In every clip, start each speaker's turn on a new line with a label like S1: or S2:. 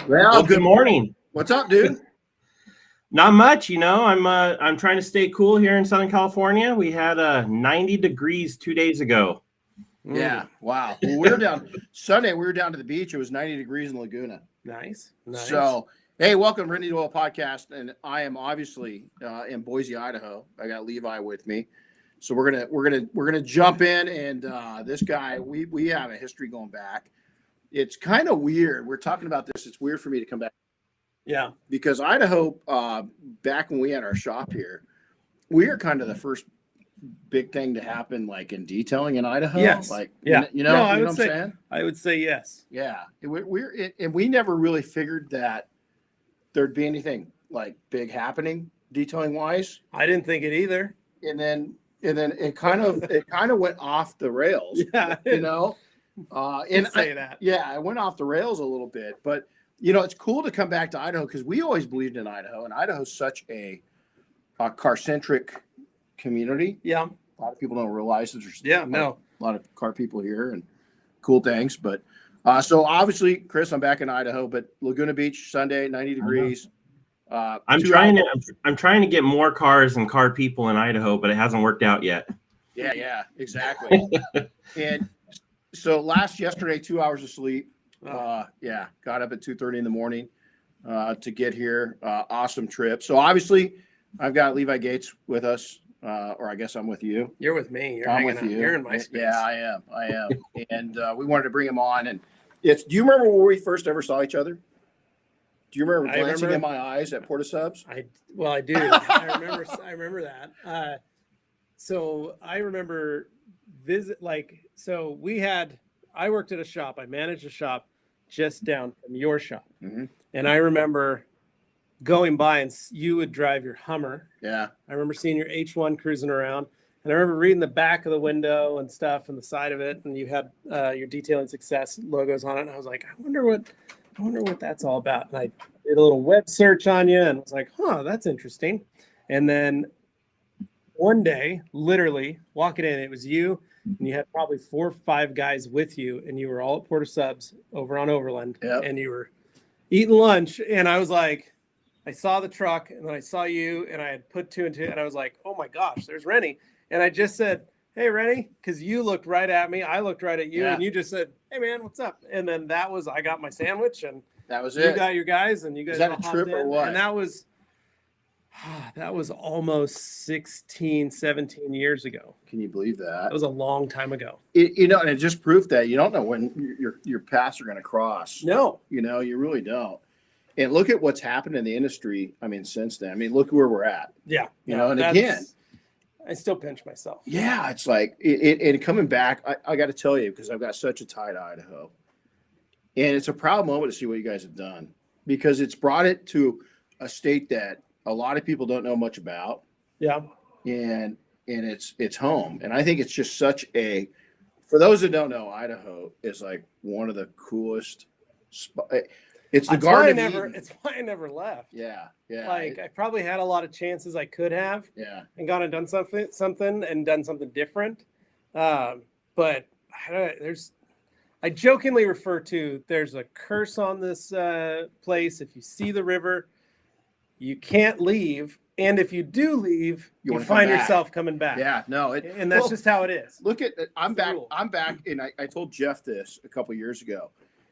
S1: Well, good morning.
S2: What's up, dude?
S1: Not much, I'm trying to stay cool here in Southern California. We had 90 degrees 2 days ago.
S2: Yeah, wow. Well, we were down Sunday. We were down to the beach. It was 90 degrees in Laguna.
S3: Nice.
S2: So, hey, welcome to Renny Doyle podcast, and I am obviously in Boise, Idaho. I got Levi with me, so we're gonna jump in. And this guy, we have a history going back. It's kind of weird. We're talking about this. It's weird for me to come back.
S3: Yeah,
S2: because Idaho, back when we had our shop here, we are kind of the first big thing to happen, like in detailing in Idaho.
S3: Yes.
S2: Like,
S3: yeah.
S2: you know what I'm saying?
S3: I would say yes.
S2: Yeah. And we never really figured that there'd be anything like big happening detailing wise.
S3: I didn't think it either.
S2: And then it kind of went off the rails.
S3: Yeah.
S2: And
S3: say that.
S2: Yeah, I went off the rails a little bit, but it's cool to come back to Idaho because we always believed in Idaho, and Idaho's such a car-centric community.
S3: Yeah.
S2: A lot of people don't realize that there's
S3: a
S2: lot of car people here and cool things. But so obviously, Chris, I'm back in Idaho, but Laguna Beach, Sunday, 90 degrees.
S1: I'm trying to get more cars and car people in Idaho, but it hasn't worked out yet.
S2: Yeah, exactly. And so yesterday, 2 hours of sleep. Got up at 2:30 in the morning to get here. Awesome trip. So obviously, I've got Levi Gates with us, or I guess I'm with you.
S3: You're with me.
S2: I'm with you.
S3: You're in my space.
S2: Yeah, I am. And we wanted to bring him on. And do you remember where we first ever saw each other? Do you remember glancing in my eyes at Porta Subs?
S3: I do. I remember that. So I remember I worked at a shop. I managed a shop just down from your shop.
S2: Mm-hmm.
S3: And I remember going by and you would drive your Hummer.
S2: Yeah.
S3: I remember seeing your H1 cruising around. And I remember reading the back of the window and stuff and the side of it. And you had your Detailing Success logos on it. And I was like, I wonder what that's all about. And I did a little web search on you and was like, that's interesting. And then one day, literally walking in, it was you. And you had probably 4 or 5 guys with you, and you were all at Porta Subs over on Overland, and you were eating lunch. And I was like, I saw the truck, and then I saw you, and I had put 2 and 2, and I was like, oh my gosh, there's Renny. And I just said, hey, Renny, because you looked right at me. I looked right at you, and you just said, hey, man, what's up? And then I got my sandwich, and
S2: that was it.
S3: You got your guys, and you guys.
S2: Is that a trip or what?
S3: And that was almost 16, 17 years ago.
S2: Can you believe that?
S3: That was a long time ago.
S2: And it just proved that you don't know when your paths are going to cross.
S3: No.
S2: You really don't. And look at what's happened in the industry, since then. Look where we're at.
S3: Yeah.
S2: And again.
S3: I still pinch myself.
S2: Yeah, it's like, and coming back, I got to tell you, because I've got such a tie to Idaho. And it's a proud moment to see what you guys have done. Because it's brought it to a state that a lot of people don't know much about.
S3: Yeah.
S2: And it's home. And I think it's just such for those that don't know, Idaho is like one of the coolest it's the Garden of Eden.
S3: It's why I never left.
S2: Yeah.
S3: I probably had a lot of chances I could have.
S2: Yeah.
S3: And gone and done something and done something different. But I jokingly refer to, there's a curse on this place. If you see the river, you can't leave, and if you do leave, you find yourself coming back.
S2: Yeah, no,
S3: and that's just how it is.
S2: Look at I'm back. I'm back, and I told Jeff this a couple years ago.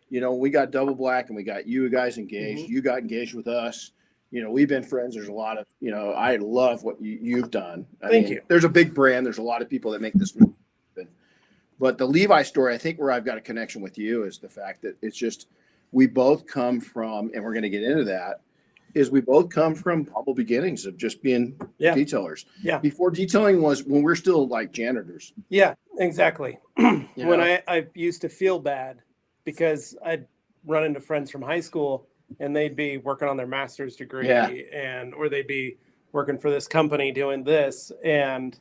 S2: We got Double Black, and we got you guys engaged. Mm-hmm. You got engaged with us. We've been friends. There's a lot of I love what you've done.
S3: Thank you.
S2: There's a big brand. There's a lot of people that make this move. But the Levi story, I think, where I've got a connection with you is the fact that it's just we both come from, and we're going to get into that. Is we both come from humble beginnings of just being detailers.
S3: Yeah.
S2: Before detailing was when we're still like janitors.
S3: Yeah, exactly. When I used to feel bad because I'd run into friends from high school and they'd be working on their master's degree or they'd be working for this company doing this and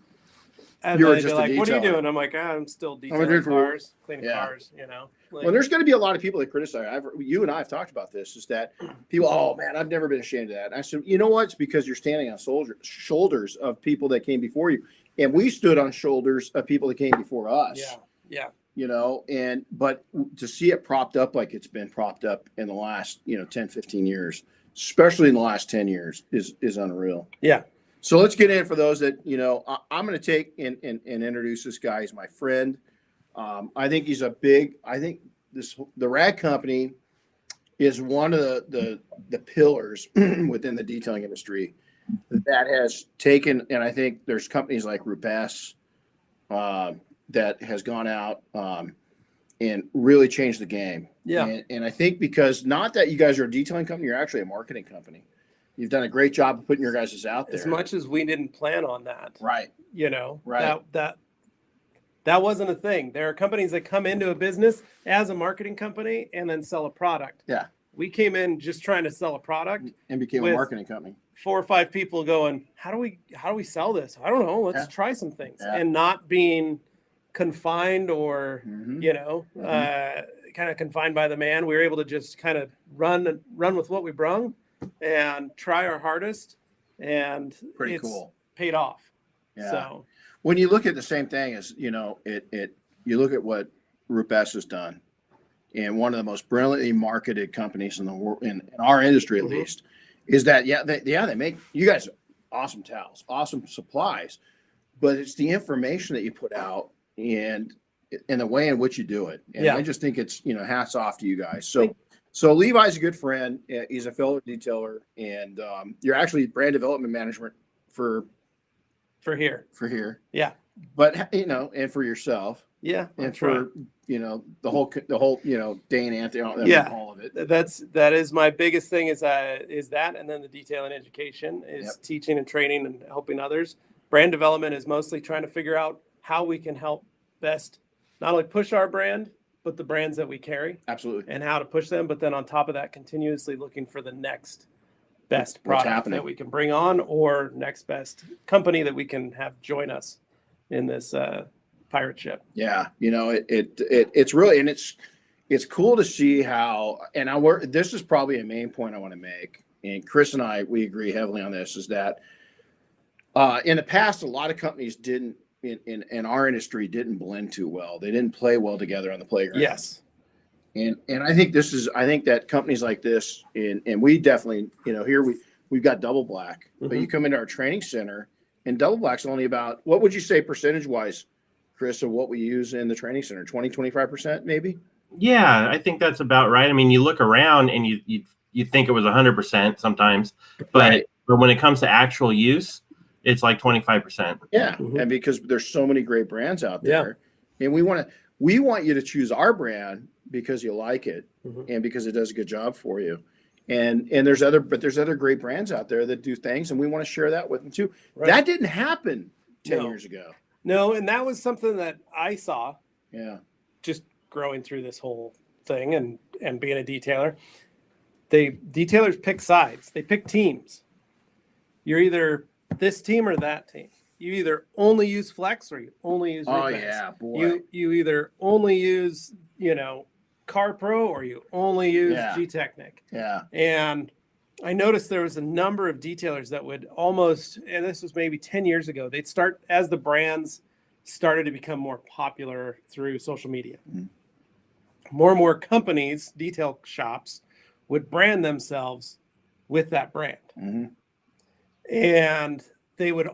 S3: they'd be like, what are you doing? I'm like, I'm still detailing cars, cleaning cars,
S2: Well, there's going to be a lot of people that criticize. You and I have talked about this, is that people, oh man, I've never been ashamed of that. And I said, you know what? It's because you're standing on shoulders of people that came before you. And we stood on shoulders of people that came before us.
S3: Yeah.
S2: but to see it propped up like it's been propped up in the last, 10, 15 years, especially in the last 10 years is unreal.
S3: Yeah.
S2: So let's get in for those that, I'm going to take and introduce this guy. He's my friend. I think the Rag Company is one of the pillars within the detailing industry that has taken, and I think there's companies like Rupes that has gone out and really changed the game.
S3: Yeah.
S2: And I think because not that you guys are a detailing company, you're actually a marketing company. You've done a great job of putting your guys out there.
S3: As much as we didn't plan on that.
S2: Right.
S3: Right. That wasn't a thing. There are companies that come into a business as a marketing company and then sell a product.
S2: Yeah.
S3: We came in just trying to sell a product
S2: and became a marketing company.
S3: 4 or 5 people going, how do we sell this? I don't know. Let's try some things, and not being confined or, kind of confined by the man. We were able to just kind of run with what we brung and try our hardest, and
S2: pretty cool.
S3: Paid off.
S2: Yeah.
S3: So
S2: when you look at the same thing as, you look at what Rupes has done, and one of the most brilliantly marketed companies in the world, in our industry at least, is that they make you guys awesome towels, awesome supplies, but it's the information that you put out and the way in which you do it. And I just think it's, hats off to you guys. So Levi's a good friend. He's a fellow detailer, and you're actually brand development management for
S3: here. Yeah.
S2: But and for yourself.
S3: Yeah.
S2: And for the whole Dane Anthony, all of it.
S3: That is my biggest thing is that, and then the detailing education is teaching and training and helping others. Brand development is mostly trying to figure out how we can help best not only push our brand, but the brands that we carry.
S2: Absolutely.
S3: And how to push them, but then on top of that, continuously looking for the next best product that we can bring on, or next best company that we can have join us in this pirate ship.
S2: Yeah, it's really, and it's cool to see how, and this is probably a main point I want to make, and Chris and I, we agree heavily on this, is that in the past, a lot of companies didn't, in our industry, didn't blend too well. They didn't play well together on the playground.
S3: Yes.
S2: And I think that companies like this, and we definitely, here we've got Double Black, but you come into our training center, and Double Black's only about, what would you say percentage-wise, Chris, of what we use in the training center? 20, 25% maybe?
S1: Yeah, I think that's about right. I mean, you look around and you think it was 100% sometimes, but when it comes to actual use, it's like 25%.
S2: Yeah, and because there's so many great brands out there, and we want you to choose our brand because you like it and because it does a good job for you. And there's other great brands out there that do things, and we want to share that with them too. Right. That didn't happen 10 years ago.
S3: No, and that was something that I saw.
S2: Yeah.
S3: Just growing through this whole thing and being a detailer. Detailers pick sides. They pick teams. You're either this team or that team. You either only use Flex or you only use Rupes.
S2: Oh yeah, boy.
S3: You either only use, Car Pro or you only use G-Technic.
S2: Yeah.
S3: And I noticed there was a number of detailers that would almost, and this was maybe 10 years ago, they'd start, as the brands started to become more popular through social media. More and more companies, detail shops, would brand themselves with that brand. And they would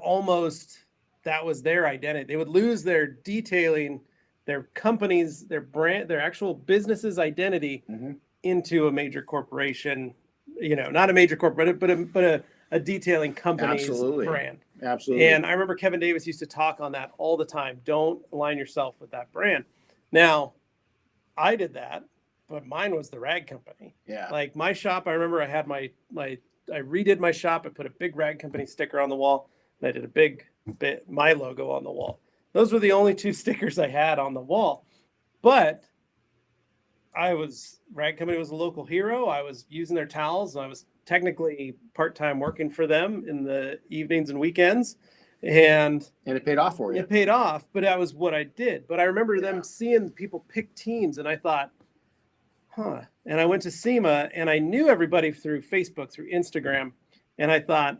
S3: that was their identity. They would lose their detailing, their companies, their brand, their actual business's identity into a major corporation, not a major corporate, but a detailing company's brand.
S2: Absolutely.
S3: And I remember Kevin Davis used to talk on that all the time. Don't align yourself with that brand. Now, I did that, but mine was the Rag Company.
S2: Yeah.
S3: Like my shop, I remember I had I redid my shop. I put a big Rag Company sticker on the wall, and I did a big my logo on the wall. Those were the only 2 stickers I had on the wall. But Rag Company was a local hero. I was using their towels, and I was technically part-time working for them in the evenings and weekends. And
S2: it paid off for you.
S3: It paid off, but that was what I did. But I remember them seeing people pick teams, and I thought, And I went to SEMA, and I knew everybody through Facebook, through Instagram, and I thought,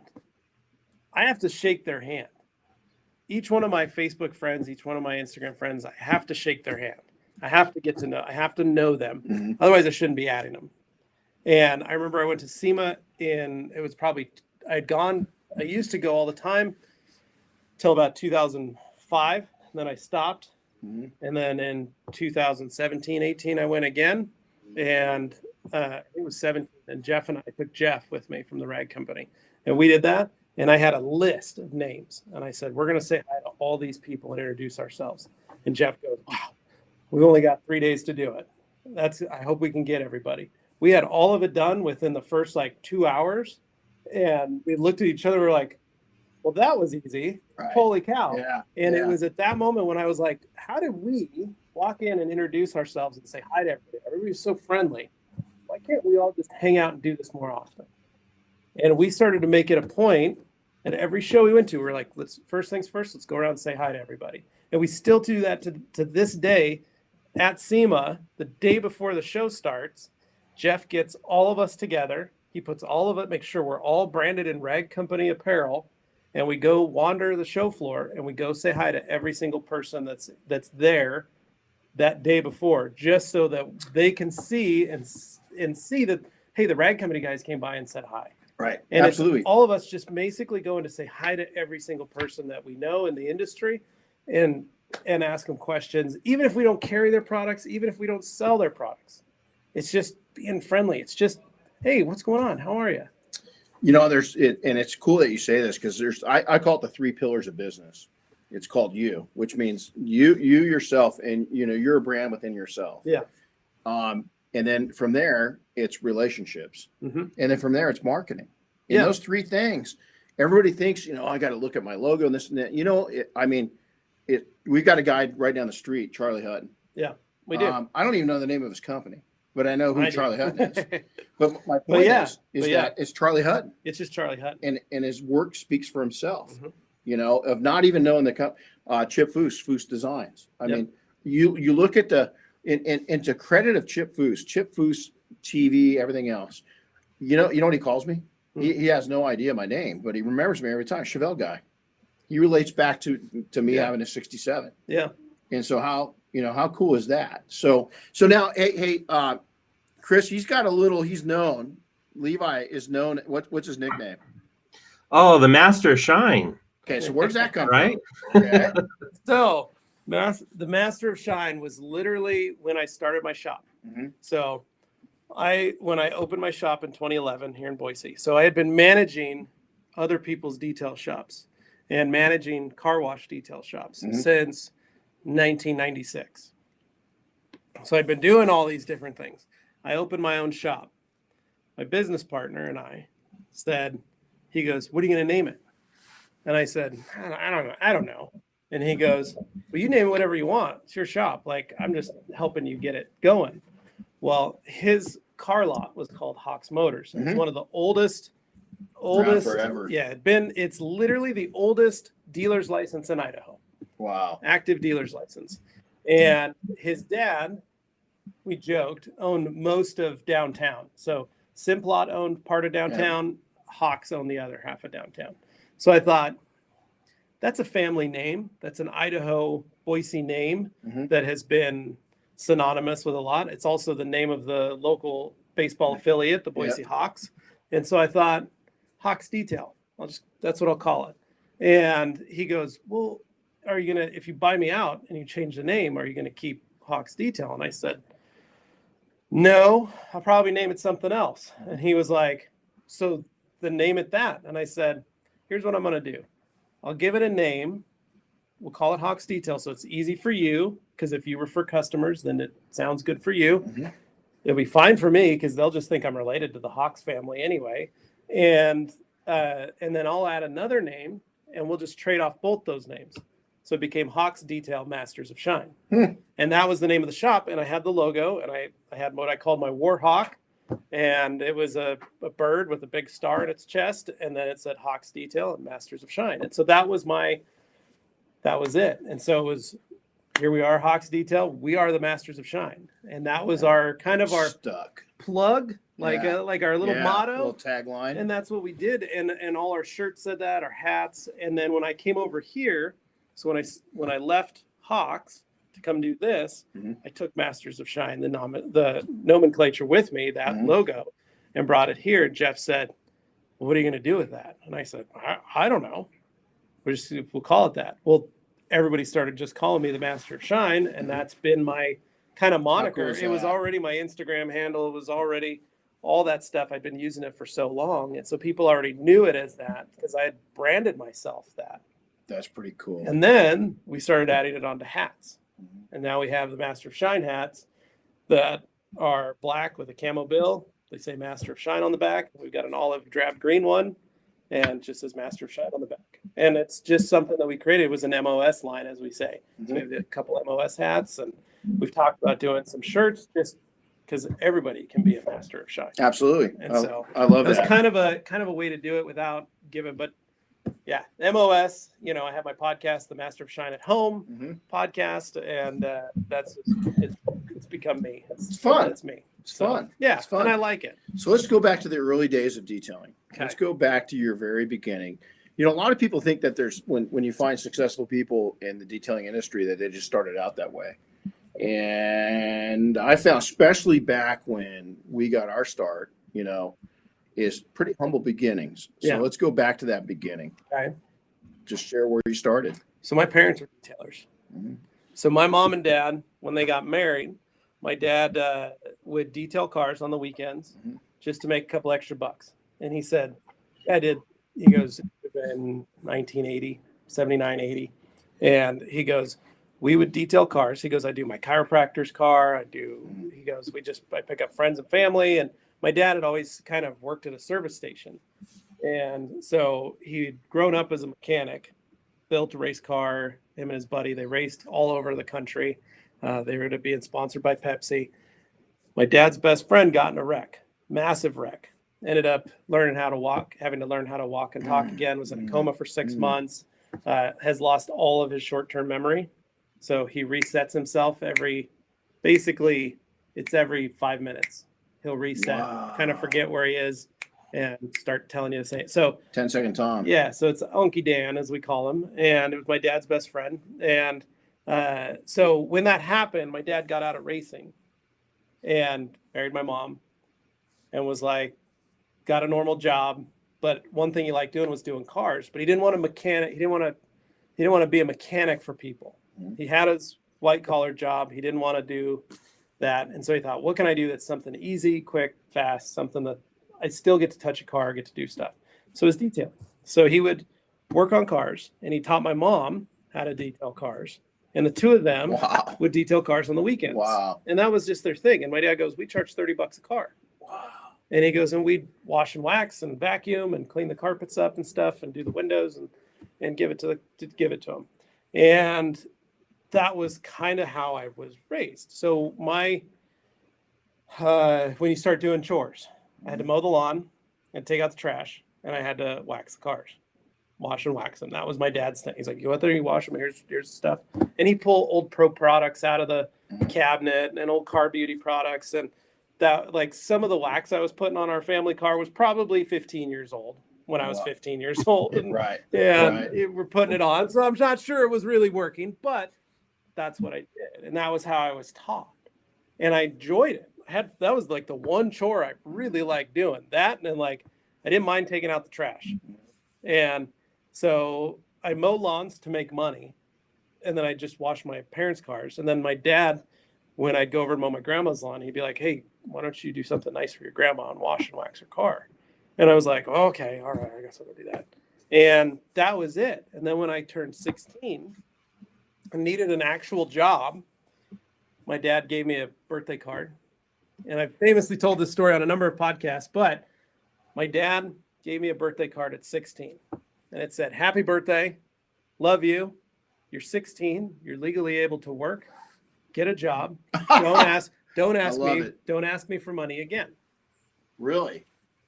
S3: I have to shake their hand. Each one of my Facebook friends, each one of my Instagram friends, I have to shake their hand. I have to know them.
S2: Mm-hmm.
S3: Otherwise I shouldn't be adding them. And I remember I went to SEMA I used to go all the time till about 2005. And then I stopped.
S2: Mm-hmm.
S3: And then in 2017, 18, I went again. And it was 17. And I took Jeff with me from the rag company. And we did that. And I had a list of names. And I said, we're going to say hi to all these people and introduce ourselves. And Jeff goes, wow, we've only got 3 days to do it. I hope we can get everybody. We had all of it done within the first 2 hours. And we looked at each other. We're like, well, that was easy. Right. Holy cow.
S2: Yeah.
S3: And it was at that moment when I was like, how did we walk in and introduce ourselves and say hi to everybody? Everybody was so friendly. Why can't we all just hang out and do this more often? And we started to make it a point at every show we went to. We're like, first things first, let's go around and say hi to everybody. And we still do that to this day at SEMA. The day before the show starts, Jeff gets all of us together. He puts all of it, makes sure we're all branded in Rag Company apparel. And we go wander the show floor and we go say hi to every single person that's there that day before, just so that they can see and see that, hey, the Rag Company guys came by and said hi.
S2: Right.
S3: And
S2: absolutely.
S3: All of us just basically going to say hi to every single person that we know in the industry and ask them questions, even if we don't carry their products, even if we don't sell their products. It's just being friendly. It's just, hey, what's going on? How are you?
S2: And it's cool that you say this because I call it the 3 pillars of business. It's called you, which means you yourself, and you're a brand within yourself.
S3: Yeah.
S2: And then from there, it's relationships.
S3: Mm-hmm.
S2: And then from there, it's marketing. And those 3 things, everybody thinks, I got to look at my logo and this and that. We've got a guy right down the street, Charlie Hutton.
S3: Yeah, we do.
S2: I don't even know the name of his company, but I know who Charlie Hutton is. But my point is that it's Charlie Hutton.
S3: It's just Charlie Hutton.
S2: And his work speaks for himself, of not even knowing the Chip Foose Designs. I mean, you look at and to credit of Chip Foose TV, everything else. You know what he calls me? He has no idea my name, but he remembers me every time. Chevelle guy. He relates back to me having a 67.
S3: Yeah.
S2: And so how cool is that? So now, hey, Chris, he's known. Levi is known. What's his nickname?
S1: Oh, the Master of Shine.
S2: Okay, so where's that come
S1: right?
S2: from? Okay.
S3: So the Master of Shine was literally when I started my shop.
S2: Mm-hmm.
S3: So when I opened my shop in 2011 here in Boise. So I had been managing other people's detail shops and managing car wash detail shops since 1996. So I'd been doing all these different things. I opened my own shop. My business partner and I said, he goes, what are you going to name it? And I said, I don't know. And he goes, well, you name it whatever you want. It's your shop. I'm just helping you get it going. Well, his car lot was called Hawks Motors. Mm-hmm. It's one of the oldest
S2: forever.
S3: Yeah, it's literally the oldest dealer's license in Idaho.
S2: Wow.
S3: Active dealer's license. And his dad, we joked, owned most of downtown. So Simplot owned part of downtown, Hawks owned the other half of downtown. So I thought, that's a family name. That's an Idaho Boise name that has been synonymous with a lot. It's also the name of the local baseball affiliate, the Boise Hawks. And so I thought, Hawks Detail. That's what I'll call it. And he goes, well, are you going to, if you buy me out and you change the name, are you going to keep Hawks Detail? And I said, no, I'll probably name it something else. And he was like, so then name it that. And I said, here's what I'm going to do. I'll give it a name. We'll call it Hawks Detail. So it's easy for you, because if you refer customers, then it sounds good for you. Mm-hmm. It'll be fine for me because they'll just think I'm related to the Hawks family anyway. And then I'll add another name and we'll just trade off both those names. So it became Hawks Detail Masters of Shine. And that was the name of the shop. And I had the logo, and I had what I called my War Hawk. And it was a bird with a big star in its chest. And then it said Hawks Detail and Masters of Shine. And so that was it. And so it was, here we are, Hawks Detail. We are the Masters of Shine. And that was our kind of our plug, like our little motto,
S2: little tagline.
S3: And that's what we did. And all our shirts said that, our hats. And then when I came over here, so when I left Hawks to come do this,
S2: Mm-hmm.
S3: I took Masters of Shine, the nomenclature with me, that
S2: Mm-hmm.
S3: logo, and brought it here. Jeff said, well, what are you going to do with that? And I said, I don't know. We'll call it that. Well, everybody started just calling me the Master of Shine, and that's been my kind of moniker.
S2: Cool
S3: it was
S2: that?
S3: already my Instagram handle. It was already all that stuff. I'd been using it for so long, and so people already knew it as that because I had branded myself that.
S2: That's pretty cool.
S3: And then we started adding it onto hats, and now we have the Master of Shine hats that are black with a camo bill. They say Master of Shine on the back. We've got an olive drab green one, and just says Master of Shine on the back. And it's just something that we created. It was an MOS line, as we say. So we have a couple MOS hats, and we've talked about doing some shirts just because everybody can be a Master of Shine.
S2: Absolutely.
S3: And so
S2: I love that.
S3: It's kind of a way to do it without giving, but yeah, MOS, I have my podcast, the Master of Shine at Home podcast, and it's become me. It's
S2: fun.
S3: It's me.
S2: It's fun.
S3: Yeah,
S2: it's fun.
S3: And I like it.
S2: So let's go back to the early days of detailing.
S3: Okay.
S2: Let's go back to your very beginning. A lot of people think that there's when you find successful people in the detailing industry that they just started out that way. And I found, especially back when we got our start, is pretty humble beginnings. So let's go back to that beginning.
S3: Okay.
S2: Just share where you started.
S3: So my parents were detailers.
S2: Mm-hmm.
S3: So my mom and dad, when they got married, my dad would detail cars on the weekends just to make a couple extra bucks. And he said, I did. He goes, in 1980, 79, 80. And he goes, we would detail cars. He goes, I do my chiropractor's car. He goes, I pick up friends and family. And my dad had always kind of worked at a service station. And so he'd grown up as a mechanic, built a race car. Him and his buddy, they raced all over the country. They were being sponsored by Pepsi. My dad's best friend got in a wreck, massive wreck. Ended up having to learn how to walk and talk again, was in a coma for 6 months, has lost all of his short-term memory. So he resets himself every 5 minutes. He'll reset, kind of forget where he is, and start telling you the same. So
S2: 10-second Tom.
S3: Yeah, so it's Unky Dan, as we call him, and it was my dad's best friend. And so when that happened, my dad got out of racing and married my mom, and was like, got a normal job. But one thing he liked doing was doing cars. But he didn't want to mechanic. He didn't want to be a mechanic for people. He had his white collar job. He didn't want to do that. And so he thought, what can I do that's something easy, quick, fast, something that I still get to touch a car, get to do stuff. So it's detailing. So he would work on cars, and he taught my mom how to detail cars. And the two of them would detail cars on the weekends.
S2: Wow.
S3: And that was just their thing. And my dad goes, we charge $30 a car.
S2: Wow.
S3: And he goes, and we'd wash and wax and vacuum and clean the carpets up and stuff and do the windows and give it to him. And that was kind of how I was raised. So when you start doing chores, I had to mow the lawn and take out the trash, and I had to wax the cars, wash and wax them. That was my dad's thing. He's like, you go out there, you wash them, here's the stuff. And he'd pull old Pro products out of the cabinet and old Car Beauty products. And that, like, some of the wax I was putting on our family car was probably 15 years old when I was 15 years old. And, we're putting it on. So I'm not sure it was really working, but that's what I did. And that was how I was taught. And I enjoyed it. That was like the one chore I really liked doing. That, and then, like, I didn't mind taking out the trash. And so I mow lawns to make money. And then I just wash my parents' cars. And then my dad, when I'd go over and mow my grandma's lawn, he'd be like, hey, why don't you do something nice for your grandma and wash and wax her car? And I was like, oh, okay, all right, I guess I'll go do that. And that was it. And then when I turned 16 and needed an actual job, my dad gave me a birthday card. And I've famously told this story on a number of podcasts, but my dad gave me a birthday card at 16. And it said, happy birthday, love you. You're 16. You're legally able to work. Get a job. Don't ask me for money again.
S2: Really?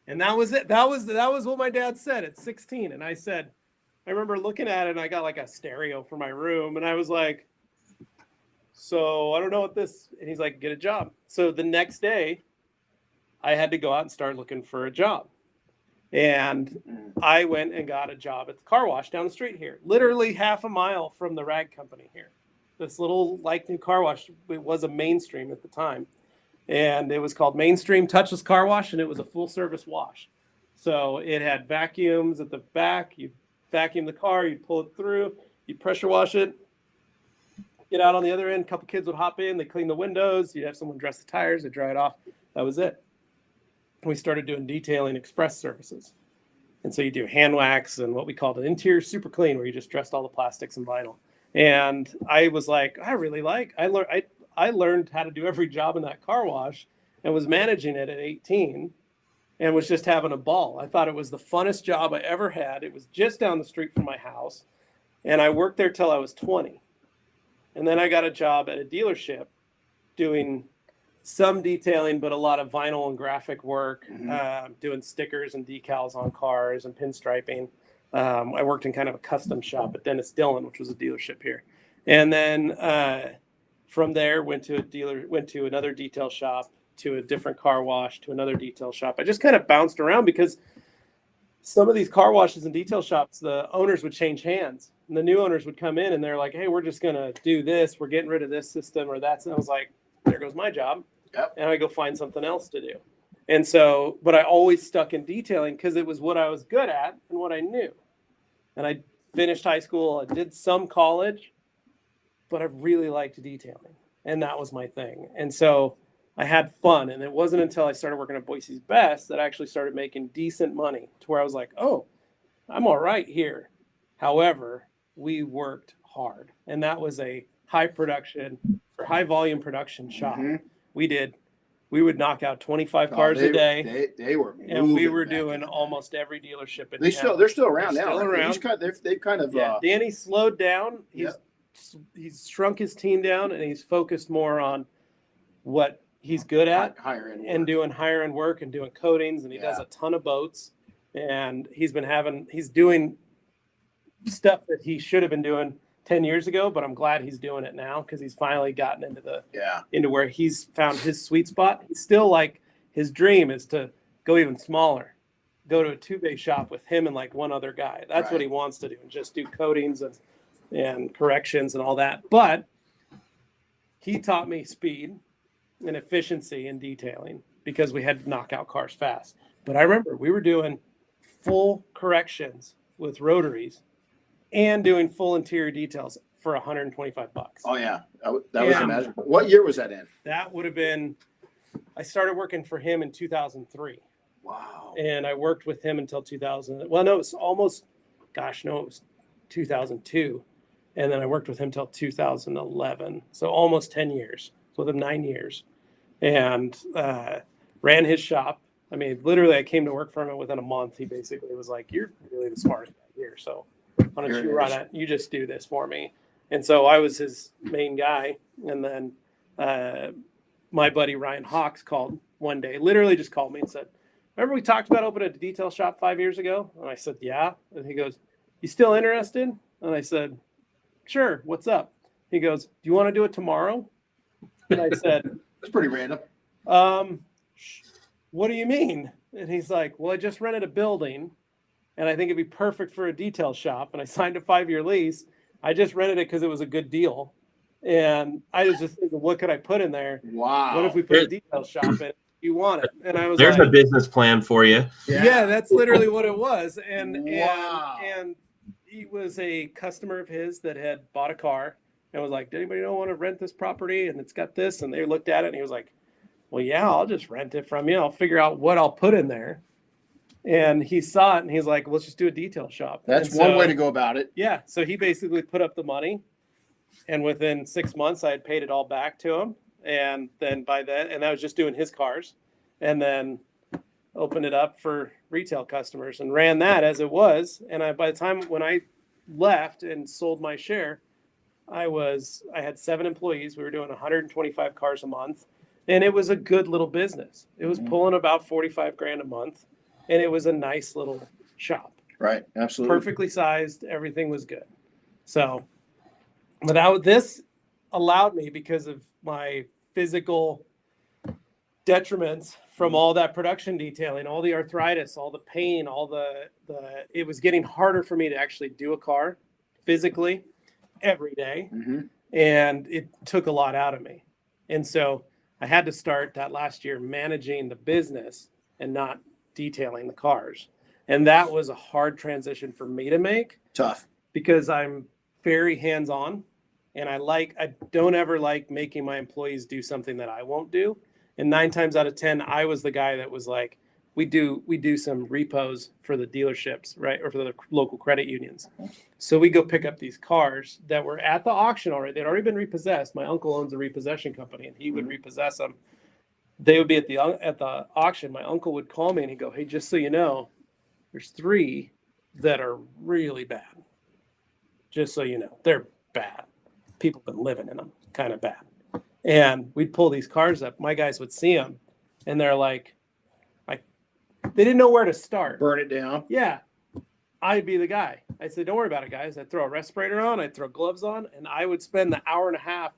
S3: And that was it. That was what my dad said at 16. And I said, I remember looking at it, and I got like a stereo for my room, and I was like, so I don't know what this, and he's like, get a job. So the next day I had to go out and start looking for a job. And I went and got a job at the car wash down the street here, literally half a mile from the rag company here. this little like new car wash. It was a mainstream at the time, and it was called Mainstream Touchless Car Wash, and it was a full service wash. So it had vacuums at the back. You vacuum the car, you pull it through, you pressure wash it, get out on the other end. A couple kids would hop in, they clean the windows, you'd have someone dress the tires, they dry it off. That was it. We started doing detailing express services. And so you do hand wax and what we called an interior super clean, where you just dressed all the plastics and vinyl. And I was like, I learned how to do every job in that car wash and was managing it at 18 and was just having a ball. I thought it was the funnest job I ever had. It was just down the street from my house. And I worked there till I was 20. And then I got a job at a dealership doing some detailing, but a lot of vinyl and graphic work, doing stickers and decals on cars and pinstriping. I worked in kind of a custom shop at Dennis Dillon, which was a dealership here. And then from there, went to another detail shop, to a different car wash, to another detail shop. I just kind of bounced around because some of these car washes and detail shops, the owners would change hands. And the new owners would come in and they're like, hey, we're just going to do this. We're getting rid of this system or that. And I was like, there goes my job.
S2: Yep.
S3: And I go find something else to do. And so, but I always stuck in detailing because it was what I was good at and what I knew. And I finished high school. I did some college, but I really liked detailing. And that was my thing. And so I had fun. And it wasn't until I started working at Boise's Best that I actually started making decent money, to where I was like, oh, I'm all right here. However, we worked hard. And that was a high production or high volume production shop. We would knock out 25 cars a day.
S2: They were,
S3: and we were doing almost every dealership in town.
S2: They're still around now.
S3: Still around.
S2: They've kind of.
S3: Yeah. Danny slowed down. He's shrunk his team down, and he's focused more on what he's good at,
S2: higher end
S3: and doing higher end work and doing coatings. And he does a ton of boats. And he's doing stuff that he should have been doing 10 years ago, but I'm glad he's doing it now because he's finally gotten into where he's found his sweet spot. He's still like, his dream is to go even smaller, go to a 2-bay shop with him and like one other guy. That's what he wants to do, and just do coatings and corrections and all that. But he taught me speed and efficiency in detailing because we had to knock out cars fast. But I remember we were doing full corrections with rotaries and doing full interior details for $125.
S2: Oh yeah, that was imaginable. What year was that in?
S3: That would have been. I started working for him in 2003.
S2: Wow.
S3: And I worked with him until 2000. Well, no, it was almost. Gosh, no, it was 2002, and then I worked with him till 2011. So almost 10 years. So with him 9 years, and ran his shop. I mean, literally, I came to work for him, and within a month, he basically was like, "You're really the smartest guy here, so why don't you run it? You just do this for me." And so I was his main guy. And then my buddy Ryan Hawks called one day, literally just called me and said, "Remember we talked about opening a detail shop 5 years ago?" And I said, "Yeah." And he goes, "You still interested?" And I said, "Sure. What's up?" He goes, "Do you want to do it tomorrow?" And I said,
S2: "That's pretty random."
S3: "What do you mean?" And he's like, "Well, I just rented a building, and I think it'd be perfect for a detail shop. And I signed a 5-year lease. I just rented it because it was a good deal. And I was just thinking, what could I put in there?
S2: Wow.
S3: What if we put a detail shop in? You want it?" And I was
S1: There's a business plan for you.
S3: Yeah, that's literally what it was. And he was a customer of his that had bought a car and was like, "Does anybody want to rent this property? And it's got this." And they looked at it and he was like, "Well, yeah, I'll just rent it from you. I'll figure out what I'll put in there." And he saw it and he's like, "Let's just do a detail shop."
S2: That's one way to go about it.
S3: Yeah. So he basically put up the money, and within 6 months I had paid it all back to him. And then by then, and I was just doing his cars, and then opened it up for retail customers and ran that as it was. And by the time when I left and sold my share, I had 7 employees. We were doing 125 cars a month, and it was a good little business. It was pulling about 45 grand a month, and it was a nice little shop.
S2: Right. Absolutely.
S3: Perfectly sized. Everything was good. So without this allowed me, because of my physical detriments from all that production detailing, all the arthritis, all the pain, it was getting harder for me to actually do a car physically every day. and it took a lot out of me. And so I had to start that last year managing the business and not detailing the cars. And that was a hard transition for me to make.
S2: Tough.
S3: Because I'm very hands-on, and I don't ever like making my employees do something that I won't do. And 9 times out of 10, I was the guy that was like, we do some repos for the dealerships, right? Or for the local credit unions. So we go pick up these cars that were at the auction already. They'd already been repossessed. My uncle owns a repossession company, and he would repossess them. They would be at the auction. My uncle would call me and he'd go, hey, just so you know, there's 3 that are really bad. Just so you know, they're bad. People have been living in them, kind of bad. And we'd pull these cars up. My guys would see them, and they're like, they didn't know where to start.
S2: Burn it down.
S3: Yeah. I'd be the guy. I'd say, don't worry about it, guys. I'd throw a respirator on. I'd throw gloves on, and I would spend the hour and a half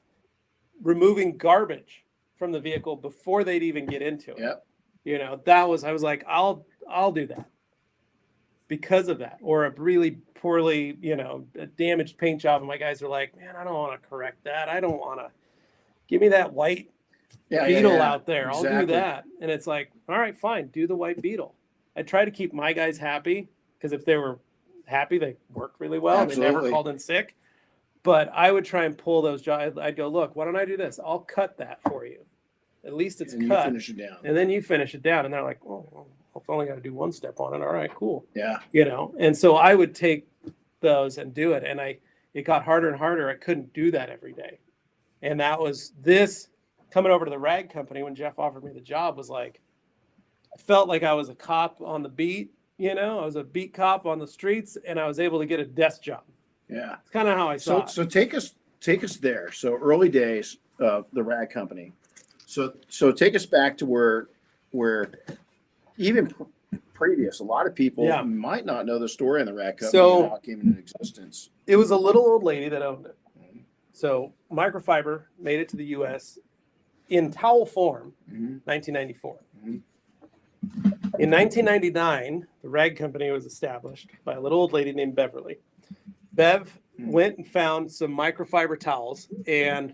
S3: removing garbage from the vehicle before they'd even get into it.
S2: Yep.
S3: You know, I was like, I'll do that because of that. Or a really poorly, a damaged paint job. And my guys are like, man, I don't want to correct that. I don't want to give me that white Beetle out there. Exactly. I'll do that. And it's like, all right, fine. Do the white Beetle. I try to keep my guys happy, because if they were happy, they worked really well. Absolutely. They never called in sick. But I would try and pull those jobs. I'd go, look, why don't I do this? I'll cut that for you. At least it's cut. You
S2: finish it down.
S3: And then you finish it down. And they're like, oh, well, I've only got to do 1 step on it. All right, cool.
S2: Yeah.
S3: And so I would take those and do it. And it got harder and harder. I couldn't do that every day. And that was this coming over to the rag company when Jeff offered me the job was like, I felt like I was a cop on the beat. I was a beat cop on the streets, and I was able to get a desk job.
S2: Yeah.
S3: It's kind of how I saw it.
S2: So take us there. So early days of the rag company. So take us back to where even previous, a lot of people might not know the story on the rag company and how it came into existence.
S3: It was a little old lady that owned it. So microfiber made it to the U.S. in towel form, 1994. In 1999, the rag company was established by a little old lady named Beverly. Bev went and found some microfiber towels, and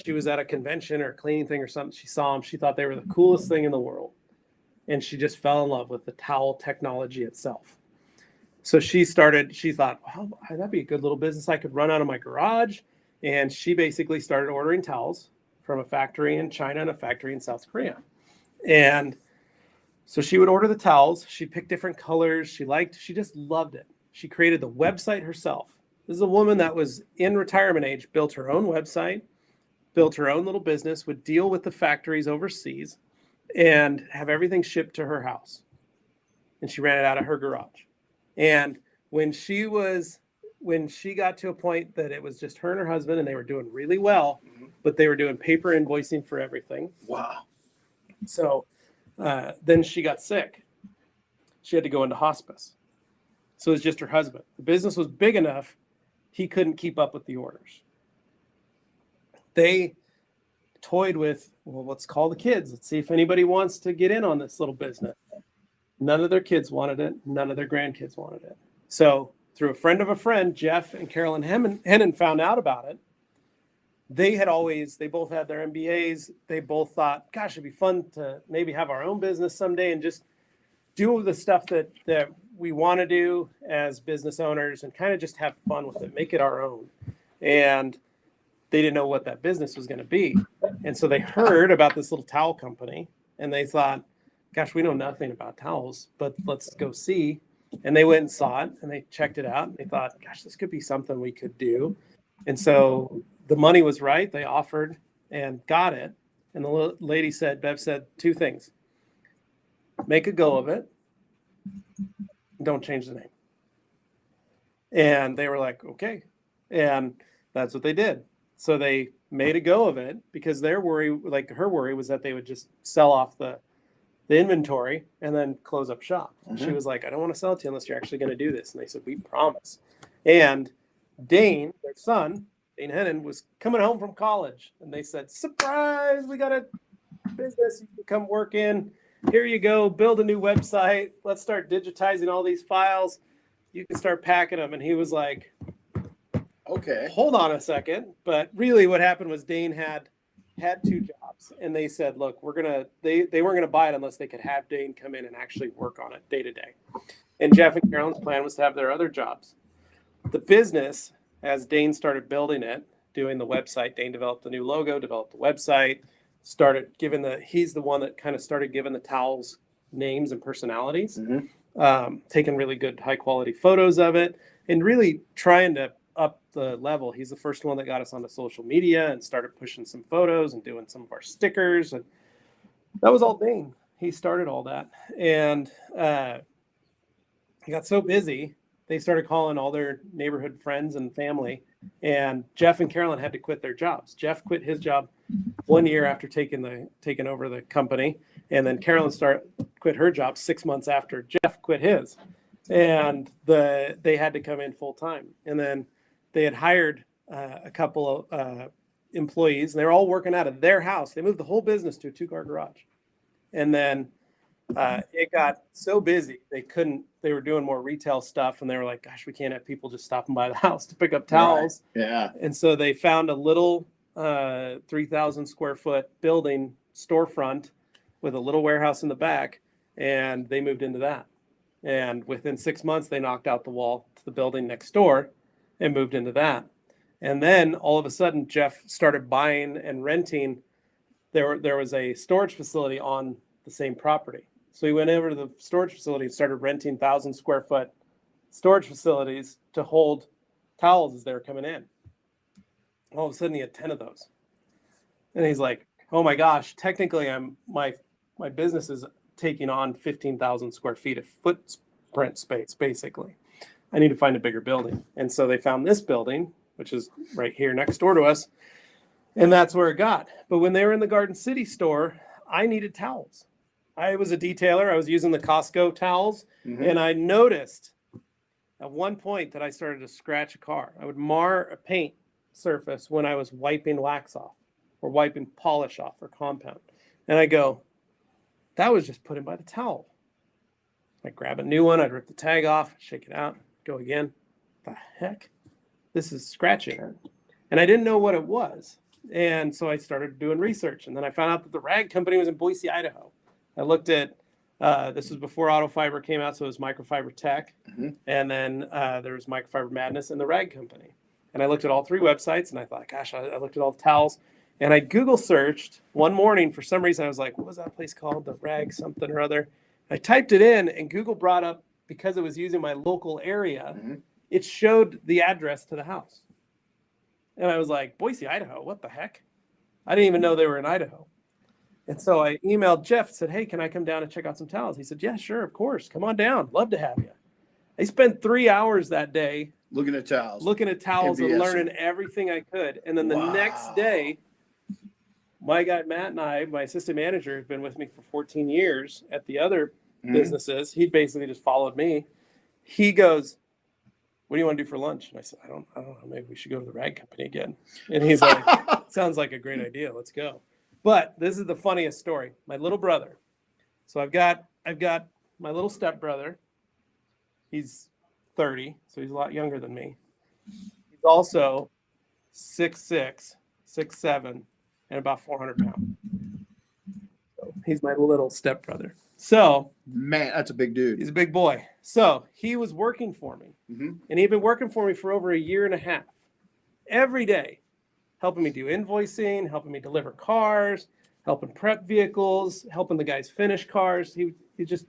S3: she was at a convention or a cleaning thing or something. She saw them. She thought they were the coolest thing in the world, and she just fell in love with the towel technology itself. So she thought, wow, that'd be a good little business I could run out of my garage. And she basically started ordering towels from a factory in China and a factory in South Korea. And so she would order the towels. She picked different colors. She just loved it. She created the website herself. This is a woman that was in retirement age, built her own website, built her own little business, would deal with the factories overseas and have everything shipped to her house. And she ran it out of her garage. And when she got to a point that it was just her and her husband, and they were doing really well, but they were doing paper invoicing for everything.
S2: Wow.
S3: So then she got sick. She had to go into hospice. So it was just her husband. The business was big enough, he couldn't keep up with the orders. They toyed with, well, let's call the kids. Let's see if anybody wants to get in on this little business. None of their kids wanted it. None of their grandkids wanted it. So through a friend of a friend, Jeff and Carolyn Hennon found out about it. They both had their MBAs. They both thought, gosh, it'd be fun to maybe have our own business someday and just do the stuff that we want to do as business owners and kind of just have fun with it, make it our own. And they didn't know what that business was going to be. And so they heard about this little towel company and they thought, gosh, we know nothing about towels, but let's go see. And they went and saw it and they checked it out and they thought, gosh, this could be something we could do. And so the money was right. They offered and got it. And the lady said, Bev said 2 things. Make a go of it. Don't change the name. And they were like, okay. And that's what they did. So they made a go of it because her worry was that they would just sell off the inventory and then close up shop. And she was like, I don't want to sell it to you unless you're actually going to do this. And they said, we promise. And Dane, their son, Dane Hennon, was coming home from college. And they said, surprise, we got a business you can come work in. Here you go, build a new website. Let's start digitizing all these files. You can start packing them. And he was like,
S2: Okay.
S3: Hold on a second. But really what happened was Dane had 2 jobs, and they said, look, they weren't gonna buy it unless they could have Dane come in and actually work on it day to day. And Jeff and Carolyn's plan was to have their other jobs. The business, as Dane started building it, doing the website, Dane developed the new logo, developed the website, started giving he's the one that kind of started giving the towels names and personalities, taking really good high quality photos of it, and really trying to up the level. He's the first one that got us onto social media and started pushing some photos and doing some of our stickers. And that was all Dane. He started all that. And he got so busy, they started calling all their neighborhood friends and family. And Jeff and Carolyn had to quit their jobs. Jeff quit his job 1 year after taking over the company. And then Carolyn quit her job 6 months after Jeff quit his. And they had to come in full time. And then they had hired a couple of employees, and they were all working out of their house. They moved the whole business to a 2-car garage. And then it got so busy they were doing more retail stuff, and they were like, gosh, we can't have people just stopping by the house to pick up towels.
S2: Right. Yeah.
S3: And so they found a little 3,000 square foot building storefront with a little warehouse in the back, and they moved into that. And within 6 months, they knocked out the wall to the building next door and moved into that. And then all of a sudden, Jeff started buying and renting. There was a storage facility on the same property. So he went over to the storage facility and started renting 1,000 square foot storage facilities to hold towels as they were coming in. All of a sudden he had 10 of those. And he's like, oh my gosh, technically my business is taking on 15,000 square feet of footprint space, basically. I need to find a bigger building. And so they found this building, which is right here next door to us. And that's where it got. But when they were in the Garden City store, I needed towels. I was a detailer. I was using the Costco towels. And I noticed at one point that I started to scratch a car. I would mar a paint surface when I was wiping wax off or wiping polish off or compound. And I go, that was just put in by the towel. I grab a new one. I'd rip the tag off, shake it out, go again. The heck? This is scratching it. And I didn't know what it was. And so I started doing research. And then I found out that the rag company was in Boise, Idaho. I looked at, this was before auto fiber came out, so it was Microfiber Tech. And then there was Microfiber Madness and the rag company. And I looked at all 3 websites, and I thought, gosh, I looked at all the towels. And I Google searched one morning. For some reason, I was like, what was that place called? The rag something or other. I typed it in, and Google brought up, because it was using my local area, it showed the address to the house. And I was like, Boise, Idaho, what the heck? I didn't even know they were in Idaho. And so I emailed Jeff, said, hey, can I come down and check out some towels? He said, yeah, sure, of course. Come on down. Love to have you. I spent 3 hours that day
S2: looking at towels
S3: and learning everything I could. And then the next day, my guy, Matt, and I, my assistant manager, had been with me for 14 years at the other businesses. He basically just followed me. He goes, what do you want to do for lunch? And I said, I don't know. Maybe we should go to the rag company again. And he's like, sounds like a great idea. Let's go. But this is the funniest story. My little brother. So I've got my little stepbrother. He's 30, so he's a lot younger than me. He's also 6'6", 6'7", and about 400 pounds. So he's my little stepbrother. So
S2: man, that's a big dude.
S3: He's a big boy. So he was working for me, and he'd been working for me for over a year and a half, every day, helping me do invoicing, helping me deliver cars, helping prep vehicles, helping the guys finish cars. He just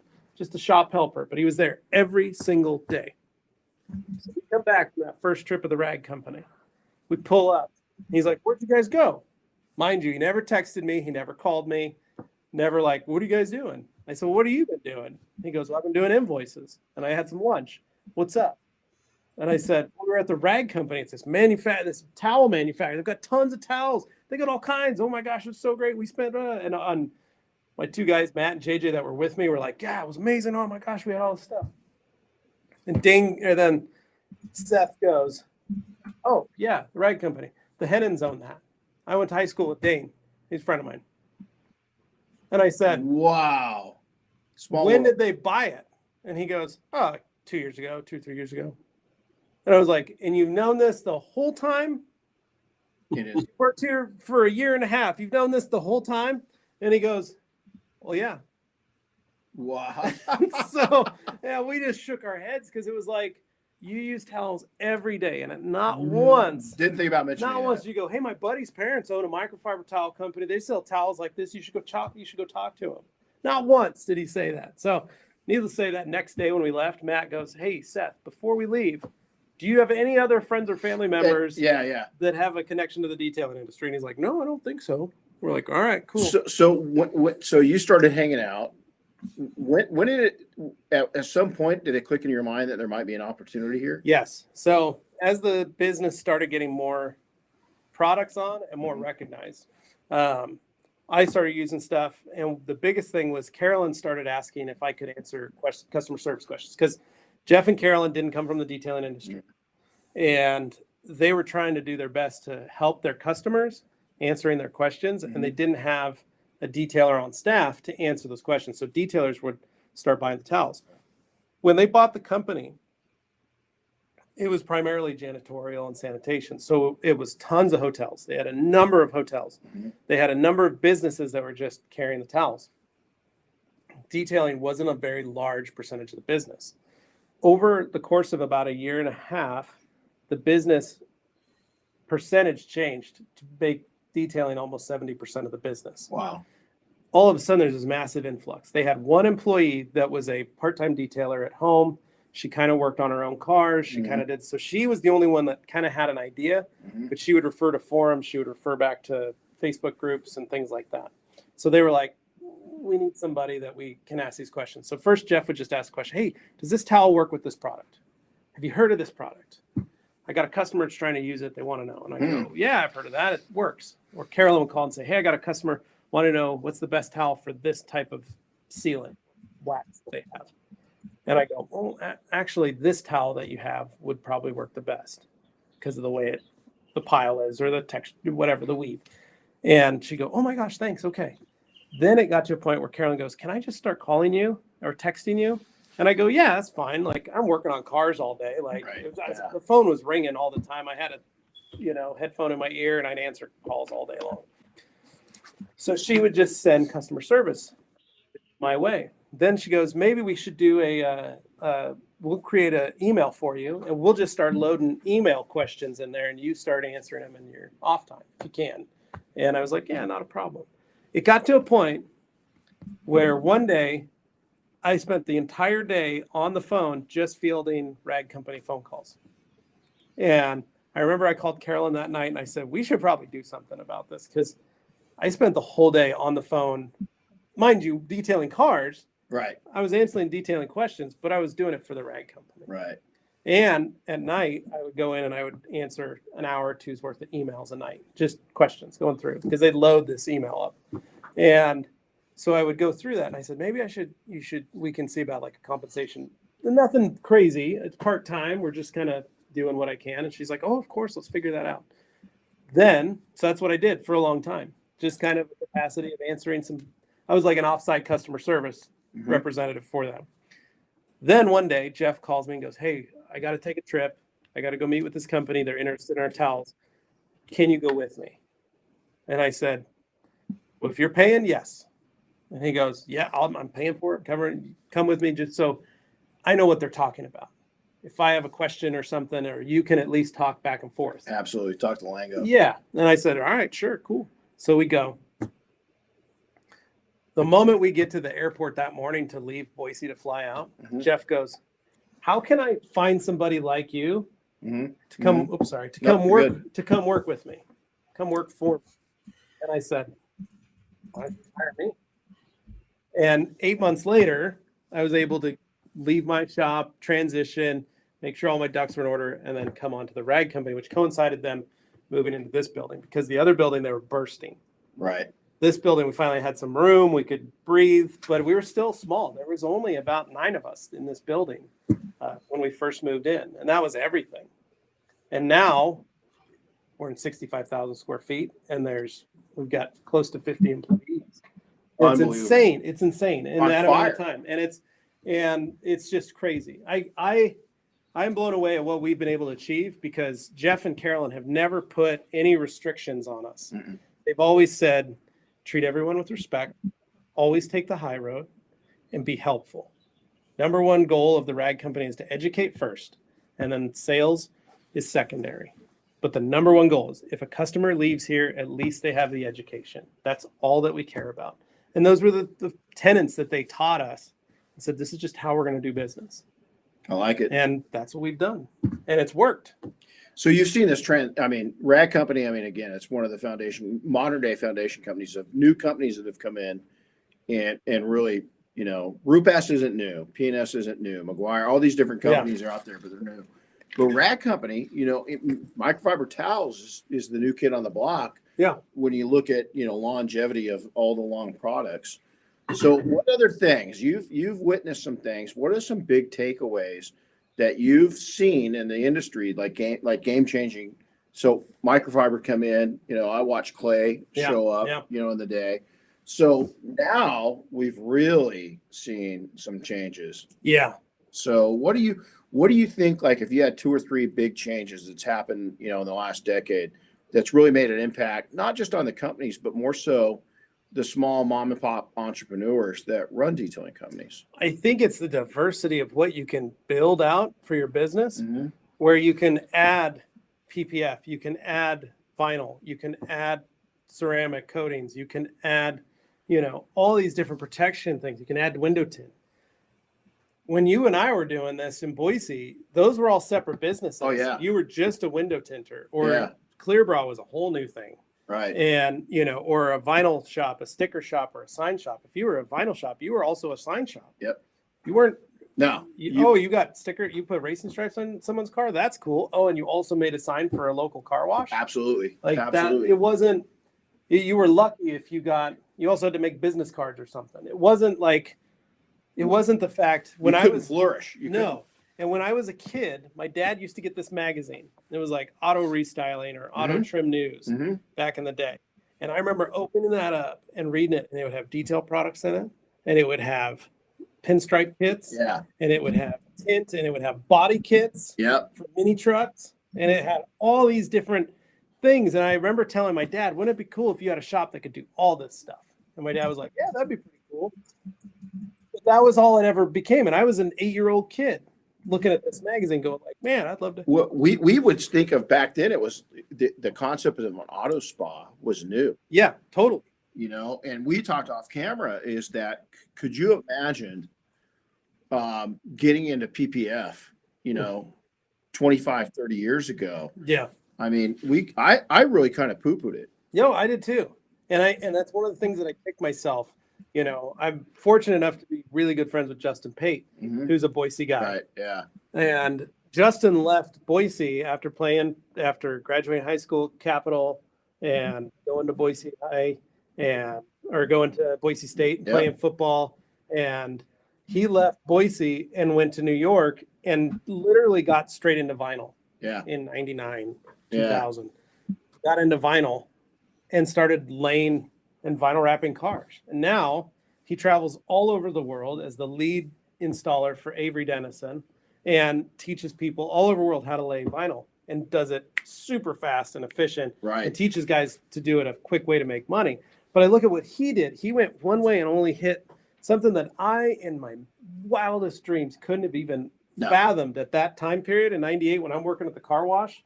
S3: a shop helper, but he was there every single day. So we come back from that first trip of the rag company. We pull up. He's like, where'd you guys go? Mind you, he never texted me. He never called me. Never like, what are you guys doing? I said, well, what have you been doing? He goes, well, I've been doing invoices. And I had some lunch. What's up? And I said, well, we're at the rag company. It's this towel manufacturer. They've got tons of towels. They got all kinds. Oh my gosh, it's so great. We spent, and on my 2 guys, Matt and JJ, that were with me, were like, yeah, it was amazing. Oh my gosh, we had all this stuff. And then Seth goes, oh yeah, the rag company. The Heddens own that. I went to high school with Dane. He's a friend of mine. And I said,
S2: wow.
S3: When did they buy it? And he goes, oh, 2 years ago, 2 or 3 years ago. And I was like, and you've known this the whole time?
S2: It is.
S3: You worked here for a year and a half. You've known this the whole time? And he goes, well, yeah.
S2: Wow.
S3: So, yeah, we just shook our heads because it was like, you use towels every day. And not once.
S2: Didn't think about mentioning
S3: Not
S2: that.
S3: once you go, hey, my buddy's parents own a microfiber towel company. They sell towels like this. You should go talk to them. Not once did he say that. So, needless to say, that next day when we left, Matt goes, hey, Seth, before we leave, do you have any other friends or family members that have a connection to the detailing industry? And he's like, no, I don't think so. We're like, all right, cool.
S2: So you started hanging out. When did it, at some point, did it click in your mind that there might be an opportunity here?
S3: Yes. So as the business started getting more products on and more recognized, I started using stuff. And the biggest thing was Carolyn started asking if I could answer customer service questions, because Jeff and Carolyn didn't come from the detailing industry. And they were trying to do their best to help their customers answering their questions. And they didn't have a detailer on staff to answer those questions. So detailers would start buying the towels. When they bought the company, it was primarily janitorial and sanitation. So it was tons of hotels. They had a number of hotels. They had a number of businesses that were just carrying the towels. Detailing wasn't a very large percentage of the business. Over the course of about a year and a half, the business percentage changed to make detailing almost 70% of the business.
S2: Wow.
S3: All of a sudden, there's this massive influx. They had one employee that was a part-time detailer at home. She kind of worked on her own cars. She kind of did. So she was the only one that kind of had an idea, but she would refer to forums. She would refer back to Facebook groups and things like that. So they were like, we need somebody that we can ask these questions. So first, Jeff would just ask a question. Hey, does this towel work with this product? Have you heard of this product? I got a customer that's trying to use it. They want to know. And I go, yeah, I've heard of that. It works. Or Carolyn would call and say, hey, I got a customer want to know what's the best towel for this type of sealant wax that they have. And I go, well, actually, this towel that you have would probably work the best because of the way the pile is or the texture, whatever, the weave. And she go, oh my gosh, thanks. Okay. Then it got to a point where Carolyn goes, can I just start calling you or texting you? And I go, yeah, that's fine. Like, I'm working on cars all day. Like, the phone was ringing all the time. I had a, headphone in my ear, and I'd answer calls all day long. So she would just send customer service my way. Then she goes, maybe we should do we'll create an email for you, and we'll just start loading email questions in there, and you start answering them in your off time if you can. And I was like, yeah, not a problem. It got to a point where one day I spent the entire day on the phone just fielding rag company phone calls. And I remember I called Carolyn that night and I said, we should probably do something about this, because I spent the whole day on the phone, mind you, detailing cars.
S2: Right.
S3: I was answering detailing questions, but I was doing it for the rag company.
S2: Right.
S3: And at night, I would go in and I would answer an hour or two's worth of emails a night, just questions going through, because they'd load this email up. And so I would go through that. And I said, maybe we can see about like a compensation. Nothing crazy. It's part-time. We're just kind of doing what I can. And she's like, oh, of course, let's figure that out. So that's what I did for a long time. Just kind of the capacity of answering I was like an offsite customer service representative for them. Then one day, Jeff calls me and goes, hey, I got to take a trip. I got to go meet with this company. They're interested in our towels. Can you go with me? And I said, well, if you're paying, yes. And he goes, yeah, I'm paying for it. Come with me just so I know what they're talking about. If I have a question or something, or you can at least talk back and forth.
S2: Absolutely. Talk the lingo.
S3: Yeah. And I said, all right, sure, cool. So we go. The moment we get to the airport that morning to leave Boise to fly out, Jeff goes, how can I find somebody like you to come, come work with me, come work for me? And I said, hire me. And 8 months later, I was able to leave my shop, transition, make sure all my ducks were in order, and then come on to the rag company, which coincided them moving into this building, because the other building, they were bursting.
S2: Right.
S3: This building, we finally had some room, we could breathe, but we were still small. There was only about 9 of us in this building when we first moved in, and that was everything. And now we're in 65,000 square feet, and we've got close to 50 employees. It's insane. In that amount of time, and it's just crazy. I I'm blown away at what we've been able to achieve because Jeff and Carolyn have never put any restrictions on us.
S2: Mm-mm.
S3: They've always said, treat everyone with respect, always take the high road, and be helpful. Number one goal of the rag company is to educate first, and then sales is secondary. But the number one goal is if a customer leaves here, at least they have the education. That's all that we care about. And those were the tenets that they taught us and said, this is just how we're going to do business.
S2: I like it.
S3: And that's what we've done. And it's worked.
S2: So you've seen this trend. I mean, rag company, I mean, again, it's one of the modern day foundation companies of new companies that have come in and really, you know, Rupass isn't new. P&S isn't new. McGuire, all these different companies are out there, but they're new. But rag company, you know, microfiber towels is the new kid on the block.
S3: Yeah.
S2: When you look at, you know, longevity of all the long products. So what other things you've witnessed some things. What are some big takeaways that you've seen in the industry, like game changing? So microfiber come in, you know, I watch Clay show up, you know, in the day. So now we've really seen some changes.
S3: Yeah.
S2: So what do you think, like if you had 2 or 3 big changes that's happened, you know, in the last decade that's really made an impact, not just on the companies, but more so the small mom and pop entrepreneurs that run detailing companies?
S3: I think it's the diversity of what you can build out for your business,
S2: Mm-hmm.
S3: where you can add PPF, you can add vinyl, you can add ceramic coatings, you can add, you know, all these different protection things. You can add window tint. When you and I were doing this in Boise, those were all separate businesses.
S2: Oh, yeah.
S3: You were just a window tinter, or Clearbra was a whole new thing.
S2: Right.
S3: And, you know, or a vinyl shop, a sticker shop, or a sign shop. If you were a vinyl shop, you were also a sign shop.
S2: Yep.
S3: You weren't.
S2: No.
S3: You got sticker. You put racing stripes on someone's car. That's cool. Oh, and you also made a sign for a local car wash.
S2: Absolutely.
S3: Like
S2: Absolutely.
S3: that. It wasn't. You were lucky if you got. You also had to make business cards or something. It wasn't like. It wasn't the fact when I was
S2: flourish.
S3: And when I was a kid, my dad used to get this magazine. It was like Auto Restyling or Auto Trim News back in the day. And I remember opening that up and reading it, and it would have detail products in it, and it would have pinstripe kits, and it would have tint, and it would have body kits for mini trucks, and it had all these different things. And I remember telling my dad, wouldn't it be cool if you had a shop that could do all this stuff? And my dad was like, yeah, that'd be pretty cool. But that was all it ever became. And I was an 8-year-old kid looking at this magazine going like, man, I'd love to.
S2: Well, we would think of back then, it was the concept of an auto spa was new.
S3: Yeah, totally.
S2: You know, and we talked off camera is that could you imagine getting into PPF, you know, 25, 30 years ago?
S3: Yeah.
S2: I mean, I really kind of poo-pooed it.
S3: No, I did too. And that's one of the things that I kick myself. You know, I'm fortunate enough to be really good friends with Justin Pate, who's a Boise guy.
S2: Right. Yeah.
S3: And Justin left Boise after graduating high school, Capital, and going to Boise High or going to Boise State and playing football. And he left Boise and went to New York and literally got straight into vinyl.
S2: Yeah.
S3: In 99, 2000. Got into vinyl and started laying and vinyl wrapping cars. And now he travels all over the world as the lead installer for Avery Dennison and teaches people all over the world how to lay vinyl and does it super fast and efficient.
S2: Right.
S3: And teaches guys to do it a quick way to make money. But I look at what he did. He went one way and only hit something that I, in my wildest dreams, couldn't have even fathomed at that time period in 98 when I'm working at the car wash.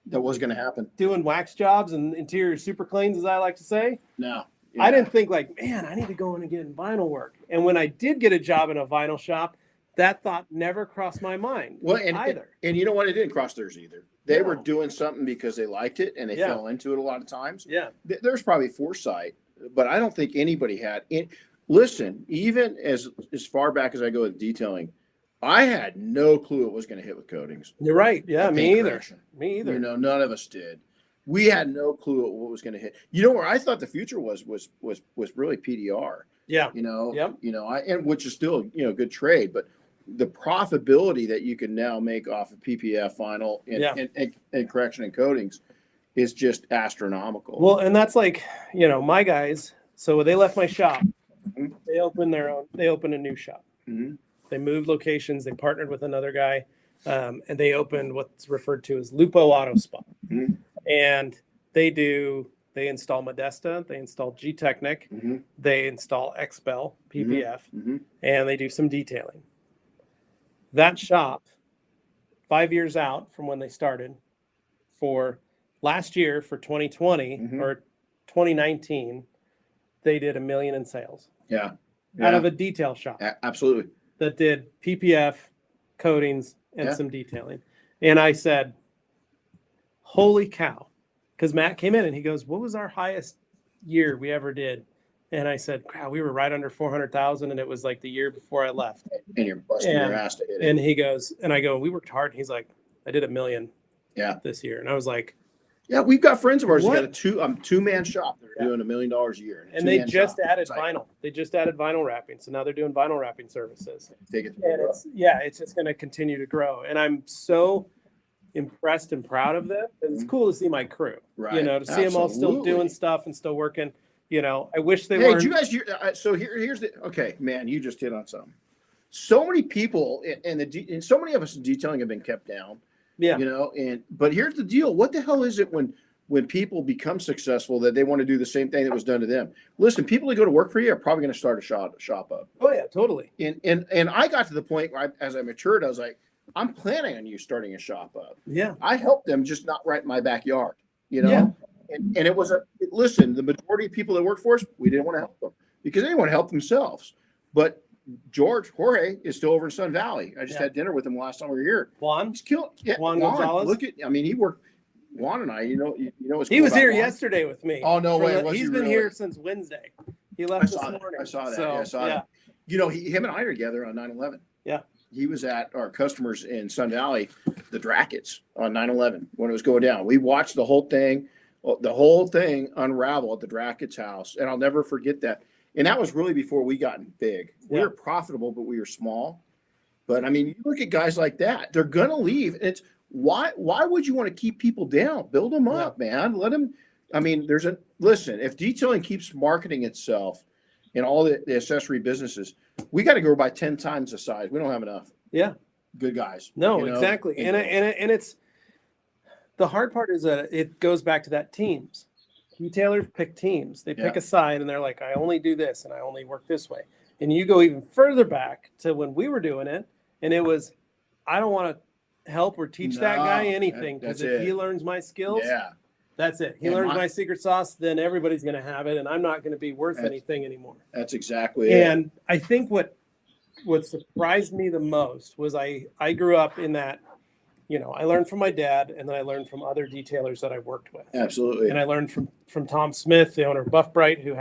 S2: That was going to happen.
S3: Doing wax jobs and interior super cleans, as I like to say.
S2: No.
S3: Yeah. I didn't think like, man, I need to go in and get in vinyl work. And when I did get a job in a vinyl shop, that thought never crossed my mind either.
S2: And you know what? It didn't cross theirs either. They were doing something because they liked it and they fell into it a lot of times.
S3: Yeah.
S2: There's probably foresight, but I don't think anybody had it. Listen, even as far back as I go with detailing, I had no clue it was going to hit with coatings.
S3: You're right. Yeah, me either.
S2: Correction.
S3: Me either.
S2: You know, none of us did. We had no clue what was going to hit. You know where I thought the future was really PDR.
S3: Yeah.
S2: You know, and which is still, you know, good trade, but the profitability that you can now make off of PPF vinyl and correction and coatings is just astronomical.
S3: Well, and that's like, you know, my guys. So when they left my shop, they opened a new shop. They moved locations. They partnered with another guy and they opened what's referred to as Lupo Auto Spa.
S2: Mhm.
S3: And they install Modesta, they install G-Technic, they install XBEL, PPF, and they do some detailing. That shop, 5 years out from when they started, for last year, for 2020 or 2019, they did $1 million in sales.
S2: Yeah.
S3: Out of a detail shop.
S2: Absolutely.
S3: That did PPF, coatings, and some detailing. And I said, holy cow. Because Matt came in and he goes, what was our highest year we ever did? And I said, wow, we were right under 400,000. And it was like the year before I left.
S2: And you're busting your ass to hit it.
S3: And he goes, and I go, we worked hard. And he's like, I did $1 million this year. And I was like,
S2: yeah, we've got friends of ours who got a two-man shop. They're doing $1 million a year.
S3: And they just added vinyl. They just added vinyl wrapping. So now they're doing vinyl wrapping services. It's just going to continue to grow. And I'm so impressed and proud of them. It's cool to see my crew, to see them all still doing stuff and still working. I wish they were.
S2: Hey, did you guys hear? So here's the, okay, man, you just hit on something. So many people and so many of us in detailing have been kept down. Yeah. But here's the deal. What the hell is it when people become successful that they want to do the same thing that was done to them? Listen, people that go to work for you are probably going to start a shop up.
S3: Oh yeah, totally.
S2: And I got to the point where as I matured, I was like, I'm planning on you starting a shop up.
S3: Yeah.
S2: I helped them, just not right in my backyard, And it was listen, the majority of people that work for us, we didn't want to help them because they didn't want to help themselves. But Jorge is still over in Sun Valley. I just had dinner with him last time we were here.
S3: Juan?
S2: He's killing. Yeah,
S3: Juan Gonzalez?
S2: He worked. Juan and I, what's
S3: he was here yesterday with me.
S2: Oh, no way.
S3: He's been here since Wednesday. He left this morning.
S2: I saw that.
S3: So,
S2: I saw that. Him and I are together on 9/11. Yeah. He was at our customers in Sun Valley, the Drackets, on 9/11 when it was going down. We watched the whole thing unravel at the Drackets house. And I'll never forget that. And that was really before we got big. We were profitable, but we were small. But you look at guys like that, they're going to leave. And it's why would you want to keep people down? Build them up, man. Let them. Listen, if detailing keeps marketing itself in all the accessory businesses, we got to grow by 10 times the size. We don't have enough. Yeah. Good guys.
S3: No, exactly. And it's the hard part is that it goes back to that teams. Retailers pick teams. They pick a side and they're like, I only do this and I only work this way. And you go even further back to when we were doing it, and it was, I don't want to help or teach that guy anything because if he learns my skills, that's it. He learns my secret sauce, then everybody's going to have it, and I'm not going to be worth anything anymore.
S2: That's exactly it.
S3: And I think what surprised me the most was I grew up in that, I learned from my dad, and then I learned from other detailers that I worked with.
S2: Absolutely.
S3: And I learned from Tom Smith, the owner of Buff Bright, who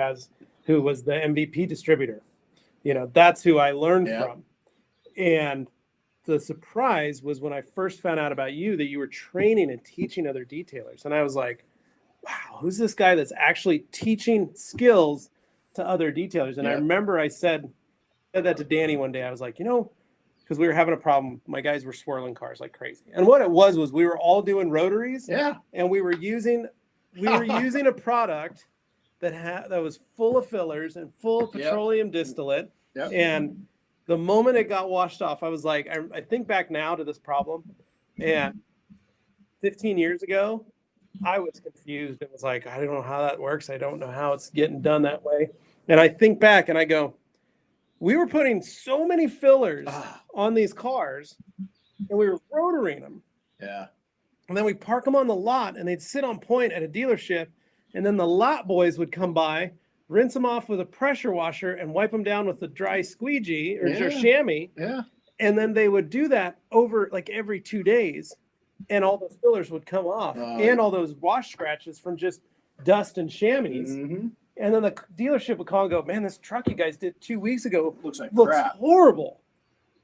S3: was the MVP distributor. That's who I learned from. And the surprise was when I first found out about you that you were training and teaching other detailers. And I was like, wow, who's this guy that's actually teaching skills to other detailers? And I remember I said that to Danny one day. I was like, because we were having a problem. My guys were swirling cars like crazy. And what it was we were all doing rotaries. Yeah. And we were using a product that was full of fillers and full of petroleum distillate. Yep. And the moment it got washed off, I was like, I think back now to this problem. And 15 years ago, I was confused. It was like, I don't know how that works. I don't know how it's getting done that way. And I think back and I go, we were putting so many fillers on these cars and we were rotoring them. Yeah. And then we park them on the lot and they'd sit on point at a dealership. And then the lot boys would come by, rinse them off with a pressure washer and wipe them down with a dry squeegee or chamois. Yeah. And then they would do that over like every 2 days. And all those fillers would come off and all those wash scratches from just dust and chamois. Mm-hmm. And then the dealership would call and go, man, this truck you guys did 2 weeks ago looks crap. Horrible.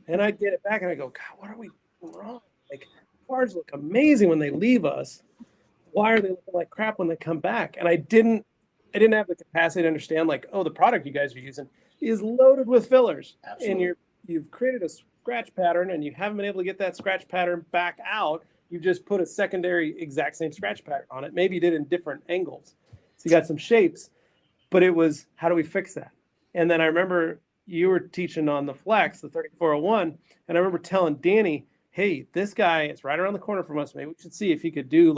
S3: And I'd get it back and I go, God, what are we doing wrong? Like, cars look amazing when they leave us. Why are they looking like crap when they come back? And I didn't have the capacity to understand, like, the product you guys are using is loaded with fillers. Absolutely. And you've created a scratch pattern and you haven't been able to get that scratch pattern back out. You just put a secondary exact same scratch pattern on it. Maybe you did in different angles. So you got some shapes. But it was, how do we fix that? And then I remember you were teaching on the Flex, the 3401, and I remember telling Danny, hey, this guy is right around the corner from us. Maybe we should see if he could do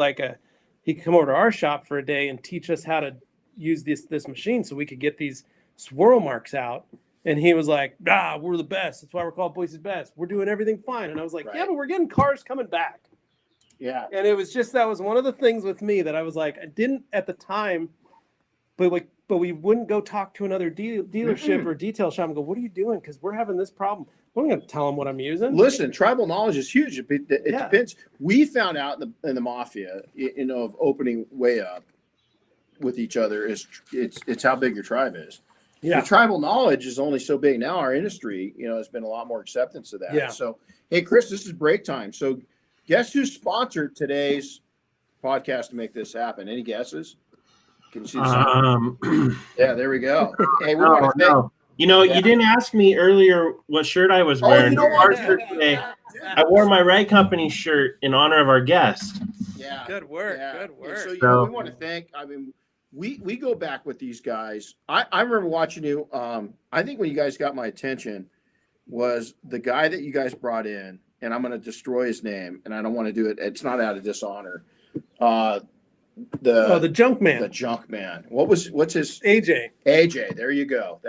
S3: he could come over to our shop for a day and teach us how to use this machine so we could get these swirl marks out. And he was like, we're the best. That's why we're called Boise's Best. We're doing everything fine. And I was like, yeah, but we're getting cars coming back.
S2: Yeah.
S3: And it was just, that was one of the things with me that I was like, I didn't at the time, but we wouldn't go talk to another dealership or detail shop and go, what are you doing? Because we're having this problem. I'm going to tell them what I'm using.
S2: Listen, tribal knowledge is huge. It depends. We found out in the mafia, of opening way up with each other it's how big your tribe is.
S3: Yeah.
S2: The tribal knowledge is only so big now. Our industry, has been a lot more acceptance of that.
S3: Yeah.
S2: So, hey, Chris, this is break time. So, guess who sponsored today's podcast to make this happen? Any guesses? Can you see the yeah, there we go. Hey, we want to thank.
S1: You didn't ask me earlier what shirt I was wearing. Today. I wore my Rag Company shirt in honor of our guest.
S2: Yeah.
S3: Good work.
S2: Yeah.
S3: Good work.
S2: So, we want to thank, we go back with these guys. I remember watching you. I think when you guys got my attention was the guy that you guys brought in, and I'm going to destroy his name, and I don't want to do it. It's not out of dishonor. The
S3: junk man.
S2: The junk man. What's his
S3: AJ?
S2: AJ. There you go.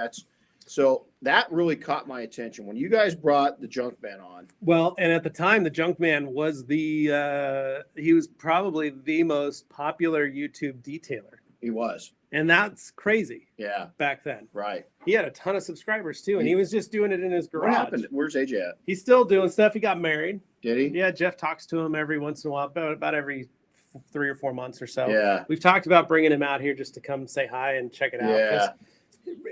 S2: That really caught my attention when you guys brought the junk man on.
S3: Well, and at the time, the junk man was he was probably the most popular YouTube detailer.
S2: He was.
S3: And that's crazy.
S2: Yeah.
S3: Back then.
S2: Right.
S3: He had a ton of subscribers too, and he was just doing it in his garage.
S2: What happened? Where's AJ at?
S3: He's still doing stuff. He got married.
S2: Did he?
S3: Yeah, Jeff talks to him every once in a while, about every 3 or 4 months or so.
S2: Yeah.
S3: We've talked about bringing him out here just to come say hi and check it out.
S2: Yeah.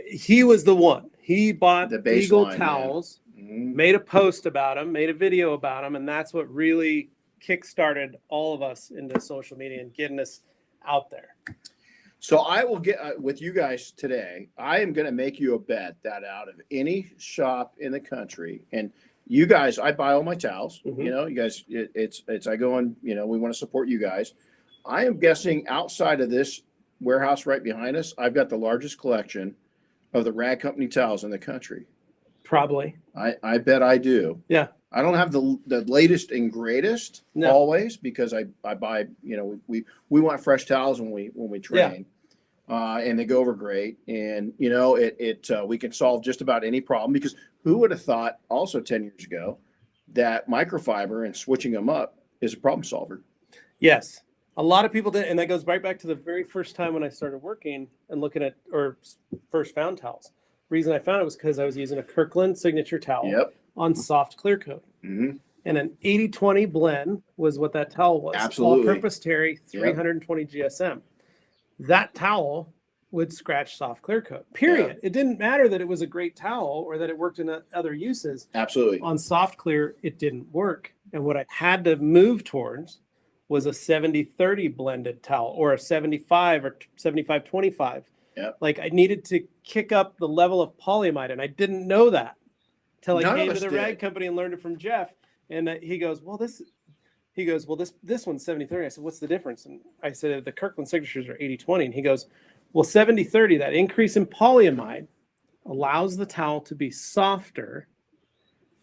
S3: He was the one. He bought
S2: the
S3: Eagle towels, made a post about him, made a video about him, and that's what really kickstarted all of us into social media and getting us out there.
S2: So I will get with you guys today. I am going to make you a bet that out of any shop in the country, and you guys, I buy all my towels. You guys, it's I go and we want to support you guys. I am guessing outside of this warehouse right behind us, I've got the largest collection of the Rag Company towels in the country.
S3: Probably.
S2: I bet I do.
S3: Yeah.
S2: I don't have the latest and greatest always because I buy, we want fresh towels when we train. And they go over great. And we can solve just about any problem, because who would have thought also 10 years ago that microfiber and switching them up is a problem solver?
S3: Yes. A lot of people did, and that goes right back to the very first time when I started working and looking at, or first found towels. The reason I found it was because I was using a Kirkland signature towel on soft clear coat. And an 80-20 blend was what that towel was.
S2: Absolutely.
S3: All-purpose Terry, 320 GSM. That towel would scratch soft clear coat, period. It didn't matter that it was a great towel or that it worked in other uses.
S2: Absolutely.
S3: On soft clear, it didn't work. And what I had to move towards was a 70-30 blended towel, or a 75 or 75-25. Like I needed to kick up the level of polyamide, and I didn't know that till I came to the Rag Company and learned it from Jeff. And he goes, this one's 70-30. I said, what's the difference? And I said, the Kirkland signatures are 80-20. And he goes, well, 70-30, that increase in polyamide allows the towel to be softer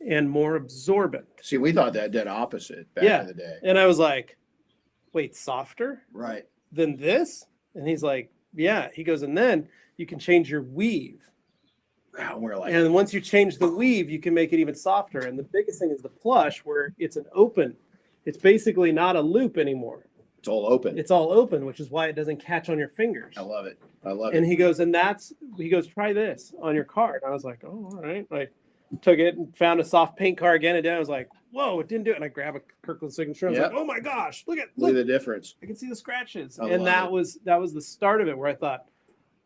S3: and more absorbent.
S2: See, we thought that dead opposite back in the day.
S3: And I was like, wait, softer?
S2: Right.
S3: Than this? And he's like, yeah. He goes, and then you can change your weave.
S2: Wow, we're like,
S3: and once you change the weave, you can make it even softer. And the biggest thing is the plush, where it's an open. It's basically not a loop anymore.
S2: It's all open.
S3: It's all open, which is why it doesn't catch on your fingers.
S2: I love it. I love
S3: it. And
S2: it.
S3: he goes, try this on your car. And I was like, oh, all right. I took it and found a soft paint car again. And then I was like, whoa, it didn't do it. And I grabbed a Kirkland signature. I was like, oh my gosh, look at
S2: the difference.
S3: I can see the scratches.
S2: I
S3: and that was the start of it, where I thought,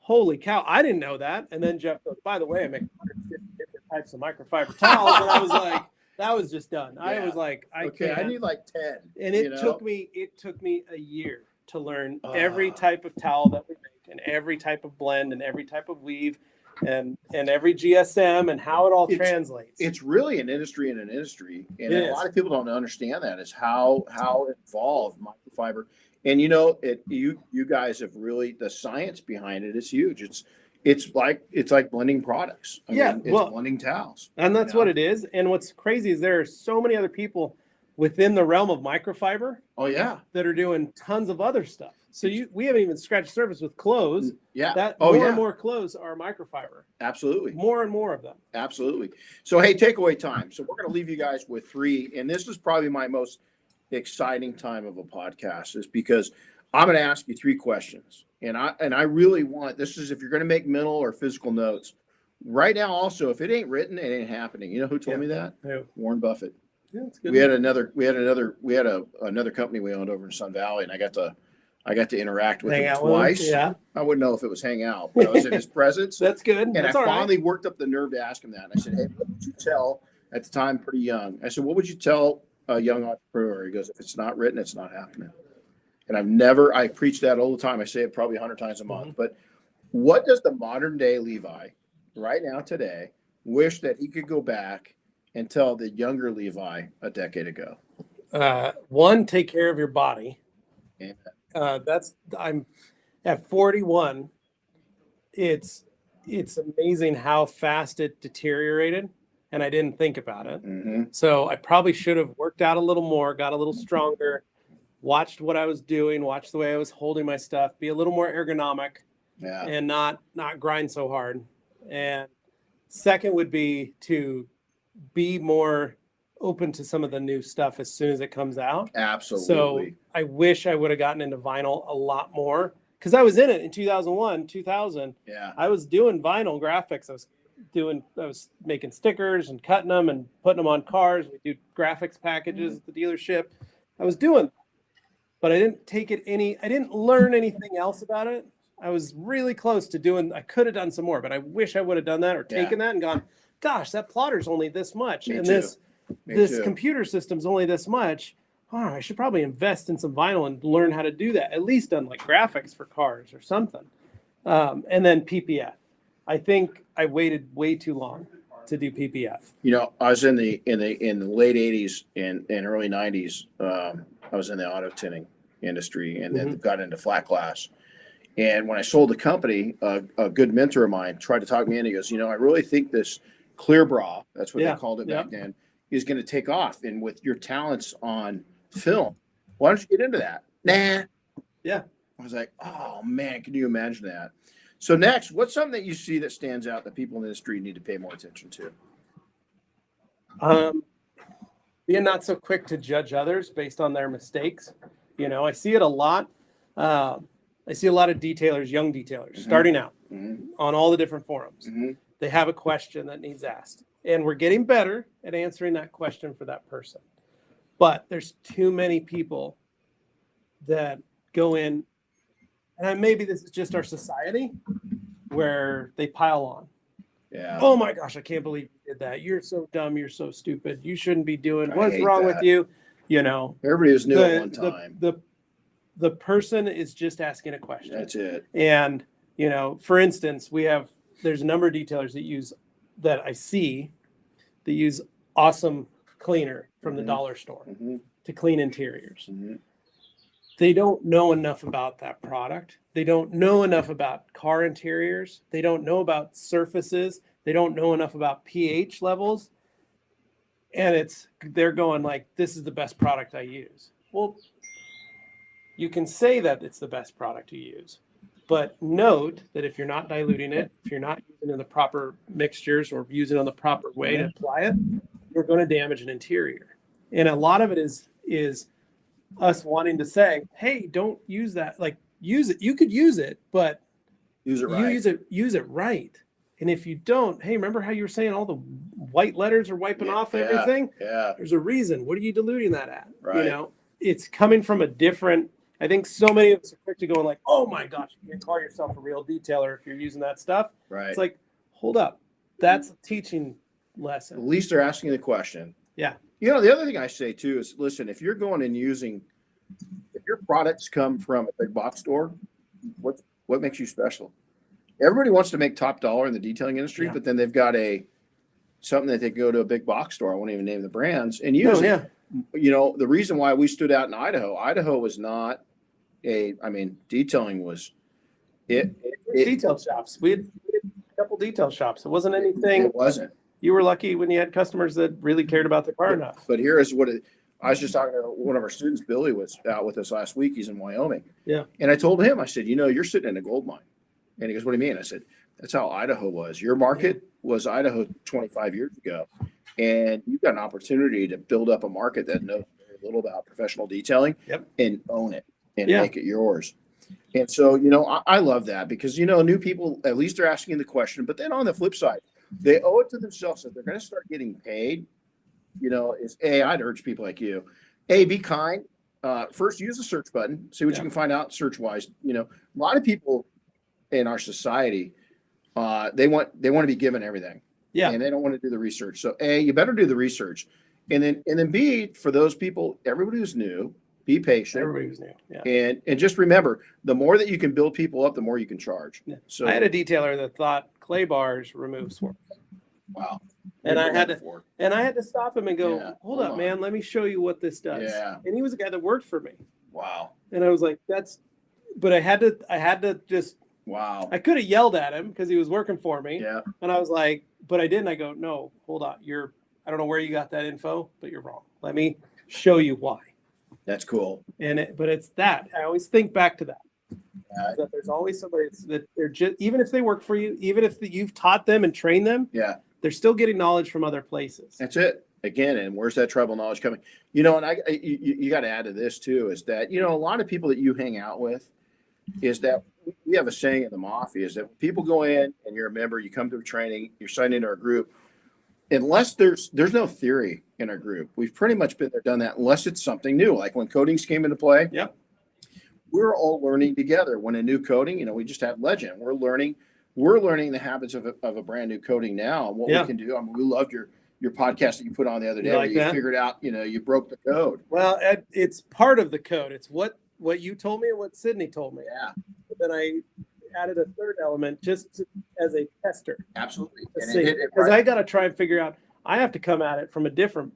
S3: holy cow, I didn't know that. And then Jeff goes, by the way, I make 150 different types of microfiber towels. And I was like, that was just done. Yeah. I was like, I
S2: need like 10.
S3: And it took me a year to learn every type of towel that we make, and every type of blend, and every type of weave, and every GSM, and how it all translates.
S2: It's really an industry in an industry. And a lot of people don't understand that, is how involved microfiber. And you guys have really, the science behind it is huge. It's like blending products. I mean, it's blending towels.
S3: And that's what it is. And what's crazy is there are so many other people within the realm of microfiber
S2: Oh yeah.
S3: that are doing tons of other stuff. So we haven't even scratched the surface with clothes.
S2: Yeah.
S3: That
S2: Oh,
S3: more
S2: yeah.
S3: and more clothes are microfiber.
S2: Absolutely.
S3: More and more of them.
S2: Absolutely. So, hey, takeaway time. So we're going to leave you guys with 3, and this is probably my most exciting time of a podcast, is because I'm going to ask you 3 questions, and I really want, this is if you're going to make mental or physical notes right now. Also, if it ain't written, it ain't happening. You know who told me that?
S3: Who?
S2: Warren Buffett.
S3: Yeah, that's good.
S2: We had another company we owned over in Sun Valley, and I got to interact with him twice.
S3: Yeah,
S2: I wouldn't know if it was hang out, but I was in his presence.
S3: that's good.
S2: And
S3: That's
S2: I
S3: all
S2: finally
S3: right.
S2: worked up the nerve to ask him that. And I said, hey, what would you tell, at the time, pretty young? I said, what would you tell a young entrepreneur? He goes, if it's not written, it's not happening. And I preach that all the time. I say it probably 100 times a month. But what does the modern day Levi right now today wish that he could go back and tell the younger Levi a decade ago?
S3: 1, take care of your body.
S2: Amen.
S3: I'm at 41. It's amazing how fast it deteriorated, and I didn't think about it.
S2: Mm-hmm.
S3: So I probably should have worked out a little more, got a little stronger, watched what I was doing, watched the way I was holding my stuff, be a little more ergonomic,
S2: Yeah.
S3: and not grind so hard. And second would be to be more open to some of the new stuff as soon as it comes out.
S2: Absolutely.
S3: So I wish I would have gotten into vinyl a lot more, because I was in it in 2001, 2000.
S2: Yeah.
S3: I was doing vinyl graphics. I was making stickers and cutting them and putting them on cars. We do graphics packages at the dealership. I was doing, but I didn't learn anything else about it. I was really close to doing, I could have done some more, but I wish I would have done that or taken that and gone, gosh, that plotter's only this much.
S2: Me
S3: and
S2: too.
S3: this computer system's only this much. Oh, I should probably invest in some vinyl and learn how to do that, at least on like graphics for cars or something. And then PPF. I think I waited way too long to do PPF.
S2: You know, I was in the late 80s and early 90s. I was in the auto tinting industry, and then got into flat glass. And when I sold the company, a good mentor of mine tried to talk me in. He goes, you know, I really think this clear bra, that's what they called it back then, is going to take off. And with your talents on film, why don't you get into that? Nah.
S3: Yeah.
S2: I was like, oh man, can you imagine that? So next, what's something that you see that stands out that people in the industry need to pay more attention to?
S3: Being not so quick to judge others based on their mistakes. You know, I see it a lot. I see a lot of detailers, young detailers, starting out on all the different forums. They have a question that needs asked, and we're getting better at answering that question for that person. But there's too many people that go in, and maybe this is just our society, where they pile on.
S2: Yeah.
S3: Oh my gosh, I can't believe you did that. You're so dumb. You're so stupid. You shouldn't be doing. What's wrong with you? You know,
S2: everybody was new at one time.
S3: The person is just asking a question.
S2: That's it.
S3: And, you know, for instance, there's a number of detailers that I see that use Awesome Cleaner from the dollar store to clean interiors. They don't know enough about that product. They don't know enough about car interiors. They don't know about surfaces. They don't know enough about pH levels. And they're going like, this is the best product I use. Well, you can say that it's the best product you use, but note that if you're not diluting it, if you're not using it in the proper mixtures or using it in the proper way to apply it, you're going to damage an interior. And a lot of it is us wanting to say, hey, don't use that. Like, use it. You could use it, but
S2: use it right.
S3: Use it right. And if you don't, hey, remember how you were saying all the white letters are wiping off everything?
S2: Yeah.
S3: There's a reason. What are you diluting that at?
S2: Right.
S3: You know, it's coming from a different. I think so many of us are quick to go like, oh my gosh, you can call yourself a real detailer if you're using that stuff.
S2: Right.
S3: It's like, hold up. That's a teaching lesson.
S2: At least they're asking the question.
S3: Yeah.
S2: You know, the other thing I say too is, listen, if you're going and if your products come from a big box store, what makes you special? Everybody wants to make top dollar in the detailing industry, but then they've got something that they go to a big box store. I won't even name the brands and use it. You know, the reason why we stood out in Idaho was not detailing was
S3: detail shops. We had a couple detail shops. It wasn't anything.
S2: It wasn't.
S3: You were lucky when you had customers that really cared about the car enough.
S2: But here is I was just talking to one of our students. Billy was out with us last week. He's in Wyoming.
S3: Yeah.
S2: And I told him, I said, you're sitting in a gold mine. And he goes, what do you mean? I said, that's how Idaho was. Your market was Idaho 25 years ago. And you've got an opportunity to build up a market that knows very little about professional detailing and own it and make it yours. And so, I love that because, new people, at least they're asking the question. But then on the flip side, they owe it to themselves that they're going to start getting paid. I'd urge people like you, be kind. First, use the search button, see what you can find out search wise. A lot of people in our society, they want to be given everything. Yeah. And they don't want to do the research. So you better do the research. And then B, for those people, everybody who's new, be patient.
S3: Everybody who's new. Yeah.
S2: And just remember, the more that you can build people up, the more you can charge. Yeah. So
S3: I had a detailer that thought clay bars remove swarf.
S2: Wow.
S3: And I had to stop him and go, hold up, man, let me show you what this does. Yeah. And he was a guy that worked for me.
S2: Wow.
S3: And I was like, but I had to just,
S2: wow.
S3: I could have yelled at him because he was working for me.
S2: Yeah.
S3: And I was like, but I didn't. I go, no, hold on. I don't know where you got that info, but you're wrong. Let me show you why.
S2: That's cool.
S3: But it's that. I always think back to that. That there's always somebody that they're just, even if they work for you, even if you've taught them and trained them, they're still getting knowledge from other places.
S2: That's it. Again, and where's that tribal knowledge coming? And you got to add to this too, is that, a lot of people that you hang out with is that we have a saying in the mafia is that when people go in and you're a member, you come to a training, you're signed into our group, unless there's no theory in our group. We've pretty much been there, done that, unless it's something new. Like when coatings came into play, we're all learning together. When a new coating, we just had Legend. We're learning the habits of a brand new coating now and what we can do. I mean, we loved your podcast that you put on the other day where you figured out, you broke the code.
S3: Well, it's part of the code. It's what you told me and what Sydney told me.
S2: Yeah.
S3: But then I added a third element as a tester.
S2: Absolutely.
S3: Because I got to try and figure out, I have to come at it from a different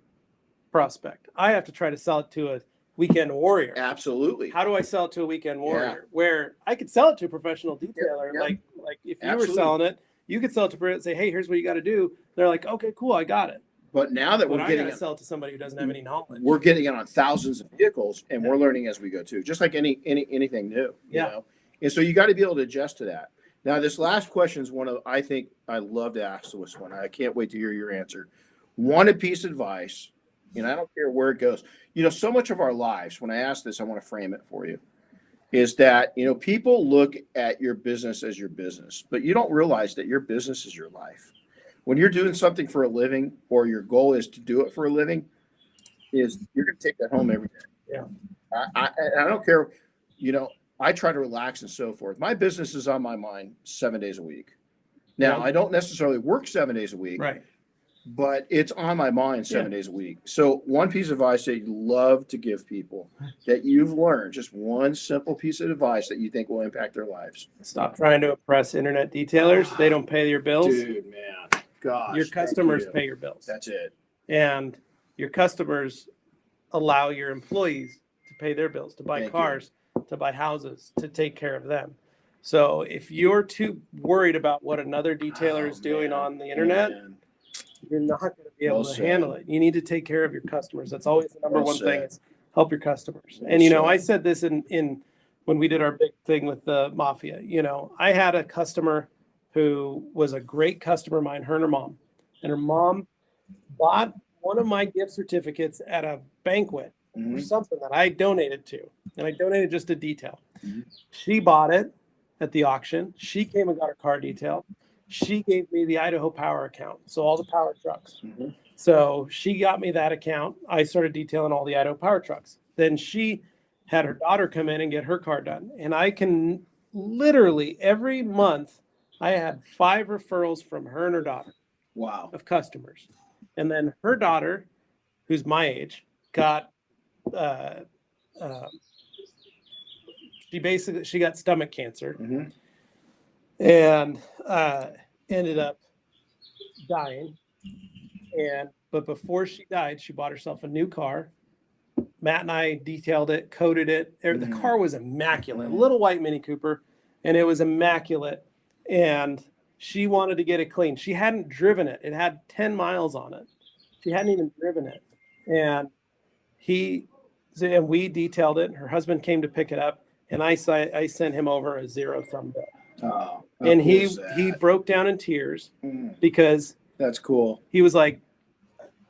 S3: prospect. I have to try to sell it to a weekend warrior.
S2: Absolutely.
S3: How do I sell it to a weekend warrior? Where I could sell it to a professional detailer. Like if you were selling it, you could sell it to and say, hey, here's what you got to do. They're like, okay, cool, I got it.
S2: But now that we're getting
S3: to sell it to somebody who doesn't have any knowledge,
S2: we're getting it on thousands of vehicles, and we're learning as we go too, just like anything new. You know? And so you got to be able to adjust to that. Now, this last question is one of I think I love to ask this one. I can't wait to hear your answer. One piece of advice, and I don't care where it goes. So much of our lives, when I ask this, I want to frame it for you, is that people look at your business as your business, but you don't realize that your business is your life. When you're doing something for a living, or your goal is to do it for a living, you're going to take that home every day.
S3: Yeah.
S2: I don't care. I try to relax and so forth. My business is on my mind 7 days a week. Now, I don't necessarily work 7 days a week,
S3: right?
S2: But it's on my mind 7 days a week. So one piece of advice that you love to give people that you've learned, just one simple piece of advice that you think will impact their lives.
S3: Stop trying to impress internet detailers. They don't pay your bills.
S2: Dude, man. Gosh,
S3: your customers pay your bills.
S2: That's it.
S3: And your customers allow your employees to pay their bills, to buy cars, to buy houses, to take care of them. So if you're too worried about what another detailer is doing on the internet, you're not going to be able to handle it. You need to take care of your customers. That's always the number one thing, is help your customers. And, I said this in when we did our big thing with the Mafia. I had a customer who was a great customer of mine, her and her mom. And her mom bought one of my gift certificates at a banquet for something that I donated to. And I donated just a detail. She bought it at the auction. She came and got her car detailed. She gave me the Idaho Power account, so all the power trucks. So she got me that account. I started detailing all the Idaho Power trucks. Then she had her daughter come in and get her car done. And I can literally every month, I had 5 referrals from her and her daughter.
S2: Wow.
S3: Of customers. And then her daughter, who's my age, got she got stomach cancer and ended up dying. But before she died, she bought herself a new car. Matt and I detailed it, coated it. The car was immaculate, a little white Mini Cooper, and it was immaculate. And she wanted to get it clean. She hadn't driven it. It had 10 miles on it. She hadn't even driven it. And and we detailed it. Her husband came to pick it up, and I sent him over a 0 thumb bill.
S2: Oh,
S3: and he broke down in tears because
S2: that's cool.
S3: He was like,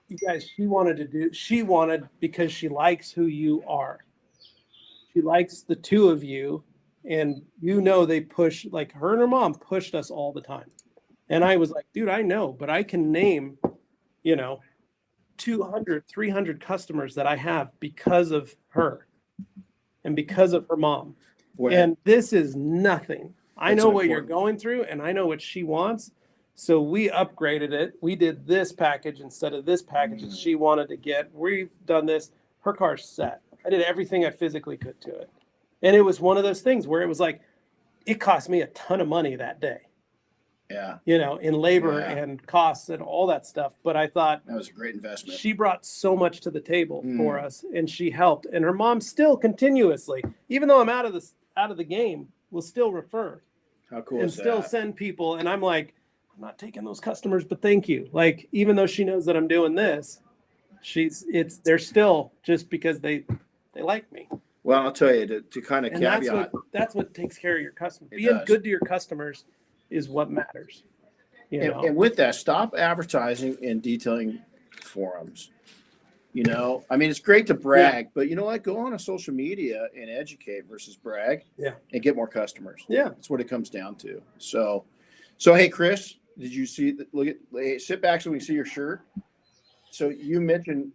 S3: you guys, she wanted because she likes who you are. She likes the two of you, and they push, like her and her mom pushed us all the time. And I was like, dude, I know, but I can name, 200, 300 customers that I have because of her and because of her mom. And this is nothing. I know what you're going through, and I know what she wants. So we upgraded it. We did this package instead of this package that she wanted to get. We've done this. Her car's set. I did everything I physically could to it. And it was one of those things where it was like, it cost me a ton of money that day.
S2: Yeah.
S3: In labor and costs and all that stuff. But I thought
S2: that was a great investment.
S3: She brought so much to the table for us, and she helped. And her mom still continuously, even though I'm out of the game, will still refer.
S2: How cool
S3: and
S2: is that?
S3: still send people. And I'm like, I'm not taking those customers, but thank you. Like, even though she knows that I'm doing this, they're still just because they like me.
S2: Well, I'll tell you to kind of caveat.
S3: That's what takes care of your customers. Being good to your customers is what matters.
S2: And with that, stop advertising and detailing forums. I mean, it's great to brag, but you know what? Go on a social media and educate versus brag.
S3: Yeah.
S2: And get more customers.
S3: Yeah.
S2: That's what it comes down to. So hey, Chris, did you see? Sit back so we can see your shirt. So you mentioned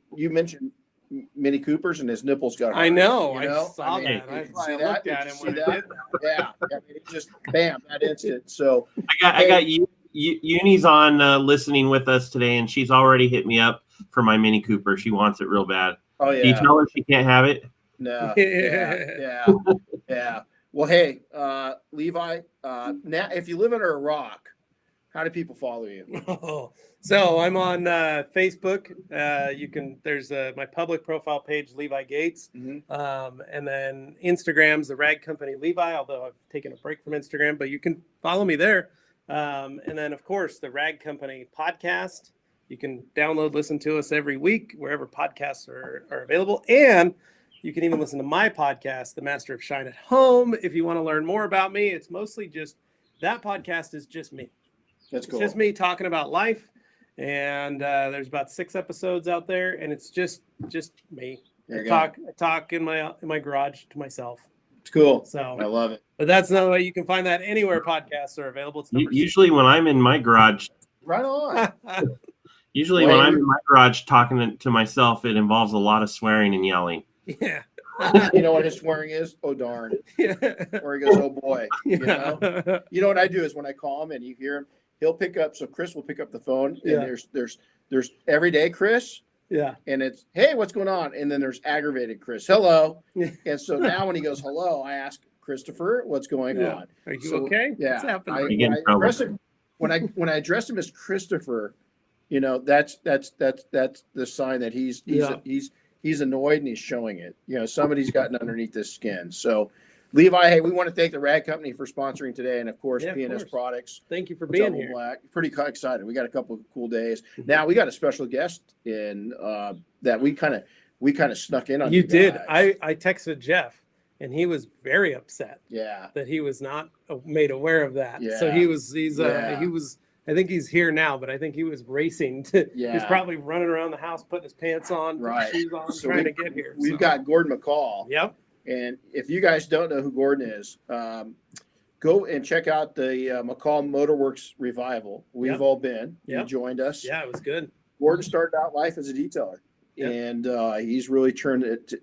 S2: Mini Coopers, and his nipples got hard.
S3: I know. I saw that. I looked at him when I did that.
S2: Yeah. I mean, it just bam, that instant. So
S1: I got Uni's on listening with us today, and she's already hit me up for my Mini Cooper. She wants it real bad.
S2: Oh yeah.
S1: Do you tell her she can't have it?
S2: No. Yeah. Well, hey, Levi. Now, if you live under a rock, how do people follow you?
S3: So I'm on Facebook. There's my public profile page, Levi Gates. And then Instagram's the Rag Company Levi, although I've taken a break from Instagram, but you can follow me there. And then, of course, the Rag Company podcast. You can download, listen to us every week, wherever podcasts are available. And you can even listen to my podcast, The Master of Shine at Home. If you want to learn more about me, it's mostly that podcast is just me.
S2: That's cool.
S3: It's just me talking about life. And there's about 6 episodes out there, and it's just me. I talk in my garage to myself.
S2: It's cool.
S3: So
S2: I love it.
S3: But that's another way you can find that anywhere podcasts are available. It's
S1: usually when I'm in my garage.
S2: Right on.
S1: Usually when I'm in my garage talking to myself, it involves a lot of swearing and yelling.
S3: Yeah.
S2: You know what his swearing is? Oh darn. Yeah. Or he goes, oh boy. You know what I do is when I call him and you hear him, he'll pick up. So Chris will pick up the phone, and there's every day Chris.
S3: Yeah.
S2: And it's, hey, what's going on? And then there's aggravated Chris. Hello. And so now when he goes hello, I ask Christopher, what's going on?
S3: Are you okay?
S2: Yeah.
S3: What's happening?
S2: When I address him as Christopher, that's the sign that he's annoyed and he's showing it. Somebody's gotten underneath his skin. So Levi, hey, we want to thank the Rag Company for sponsoring today, and of course, P&S Products.
S3: Thank you for being here.
S2: Black. Pretty excited. We got a couple of cool days. Now we got a special guest in that we kind of snuck in on.
S3: You did. I texted Jeff, and he was very upset.
S2: Yeah.
S3: That he was not made aware of that.
S2: Yeah.
S3: So he was. I think he's here now, but I think he was racing to. Yeah. He's probably running around the house, putting his pants on, putting shoes on, trying to get here.
S2: We've got Gordon Mccall.
S3: Yep.
S2: And if you guys don't know who Gordon is, go and check out the Mccall Motorworks Revival. We've all been. He joined us.
S3: Yeah, it was good.
S2: Gordon started out life as a detailer, and he's really turned it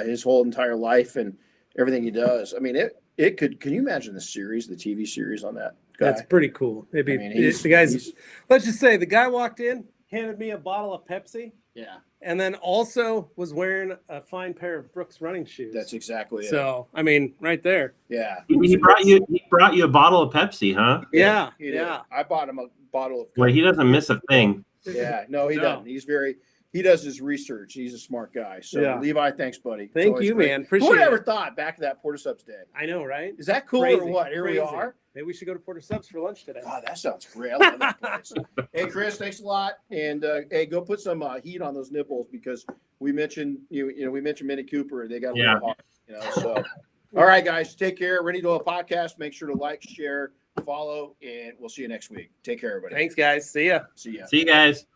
S2: his whole entire life and everything he does. I mean, it could. Can you imagine the TV series on that guy?
S3: That's pretty cool. Let's just say the guy walked in, handed me a bottle of Pepsi.
S2: Yeah.
S3: And then also was wearing a fine pair of Brooks running shoes.
S2: That's exactly it.
S3: So, I mean, right there.
S2: Yeah.
S1: He brought you a bottle of Pepsi, huh?
S3: Yeah.
S2: Yeah. I bought him a bottle of Pepsi.
S1: Well, he doesn't miss a thing.
S2: Yeah. No, he doesn't. He does his research. He's a smart guy. So Levi, thanks, buddy.
S3: Thank you, man. Appreciate it.
S2: Who would ever thought back to that Porta Subs day?
S3: I know, right?
S2: Is that cool or what? Here we are.
S3: Maybe we should go to Porter Subs for lunch today.
S2: God, that sounds great. I love that place. Hey, Chris, thanks a lot. And hey, go put some heat on those nipples because we mentioned we mentioned Minnie Cooper. They got a little hot, So, all right, guys, take care. Renny Doyle Podcast. Make sure to like, share, follow, and we'll see you next week. Take care, everybody.
S3: Thanks, guys. See ya.
S2: See ya.
S1: See you guys.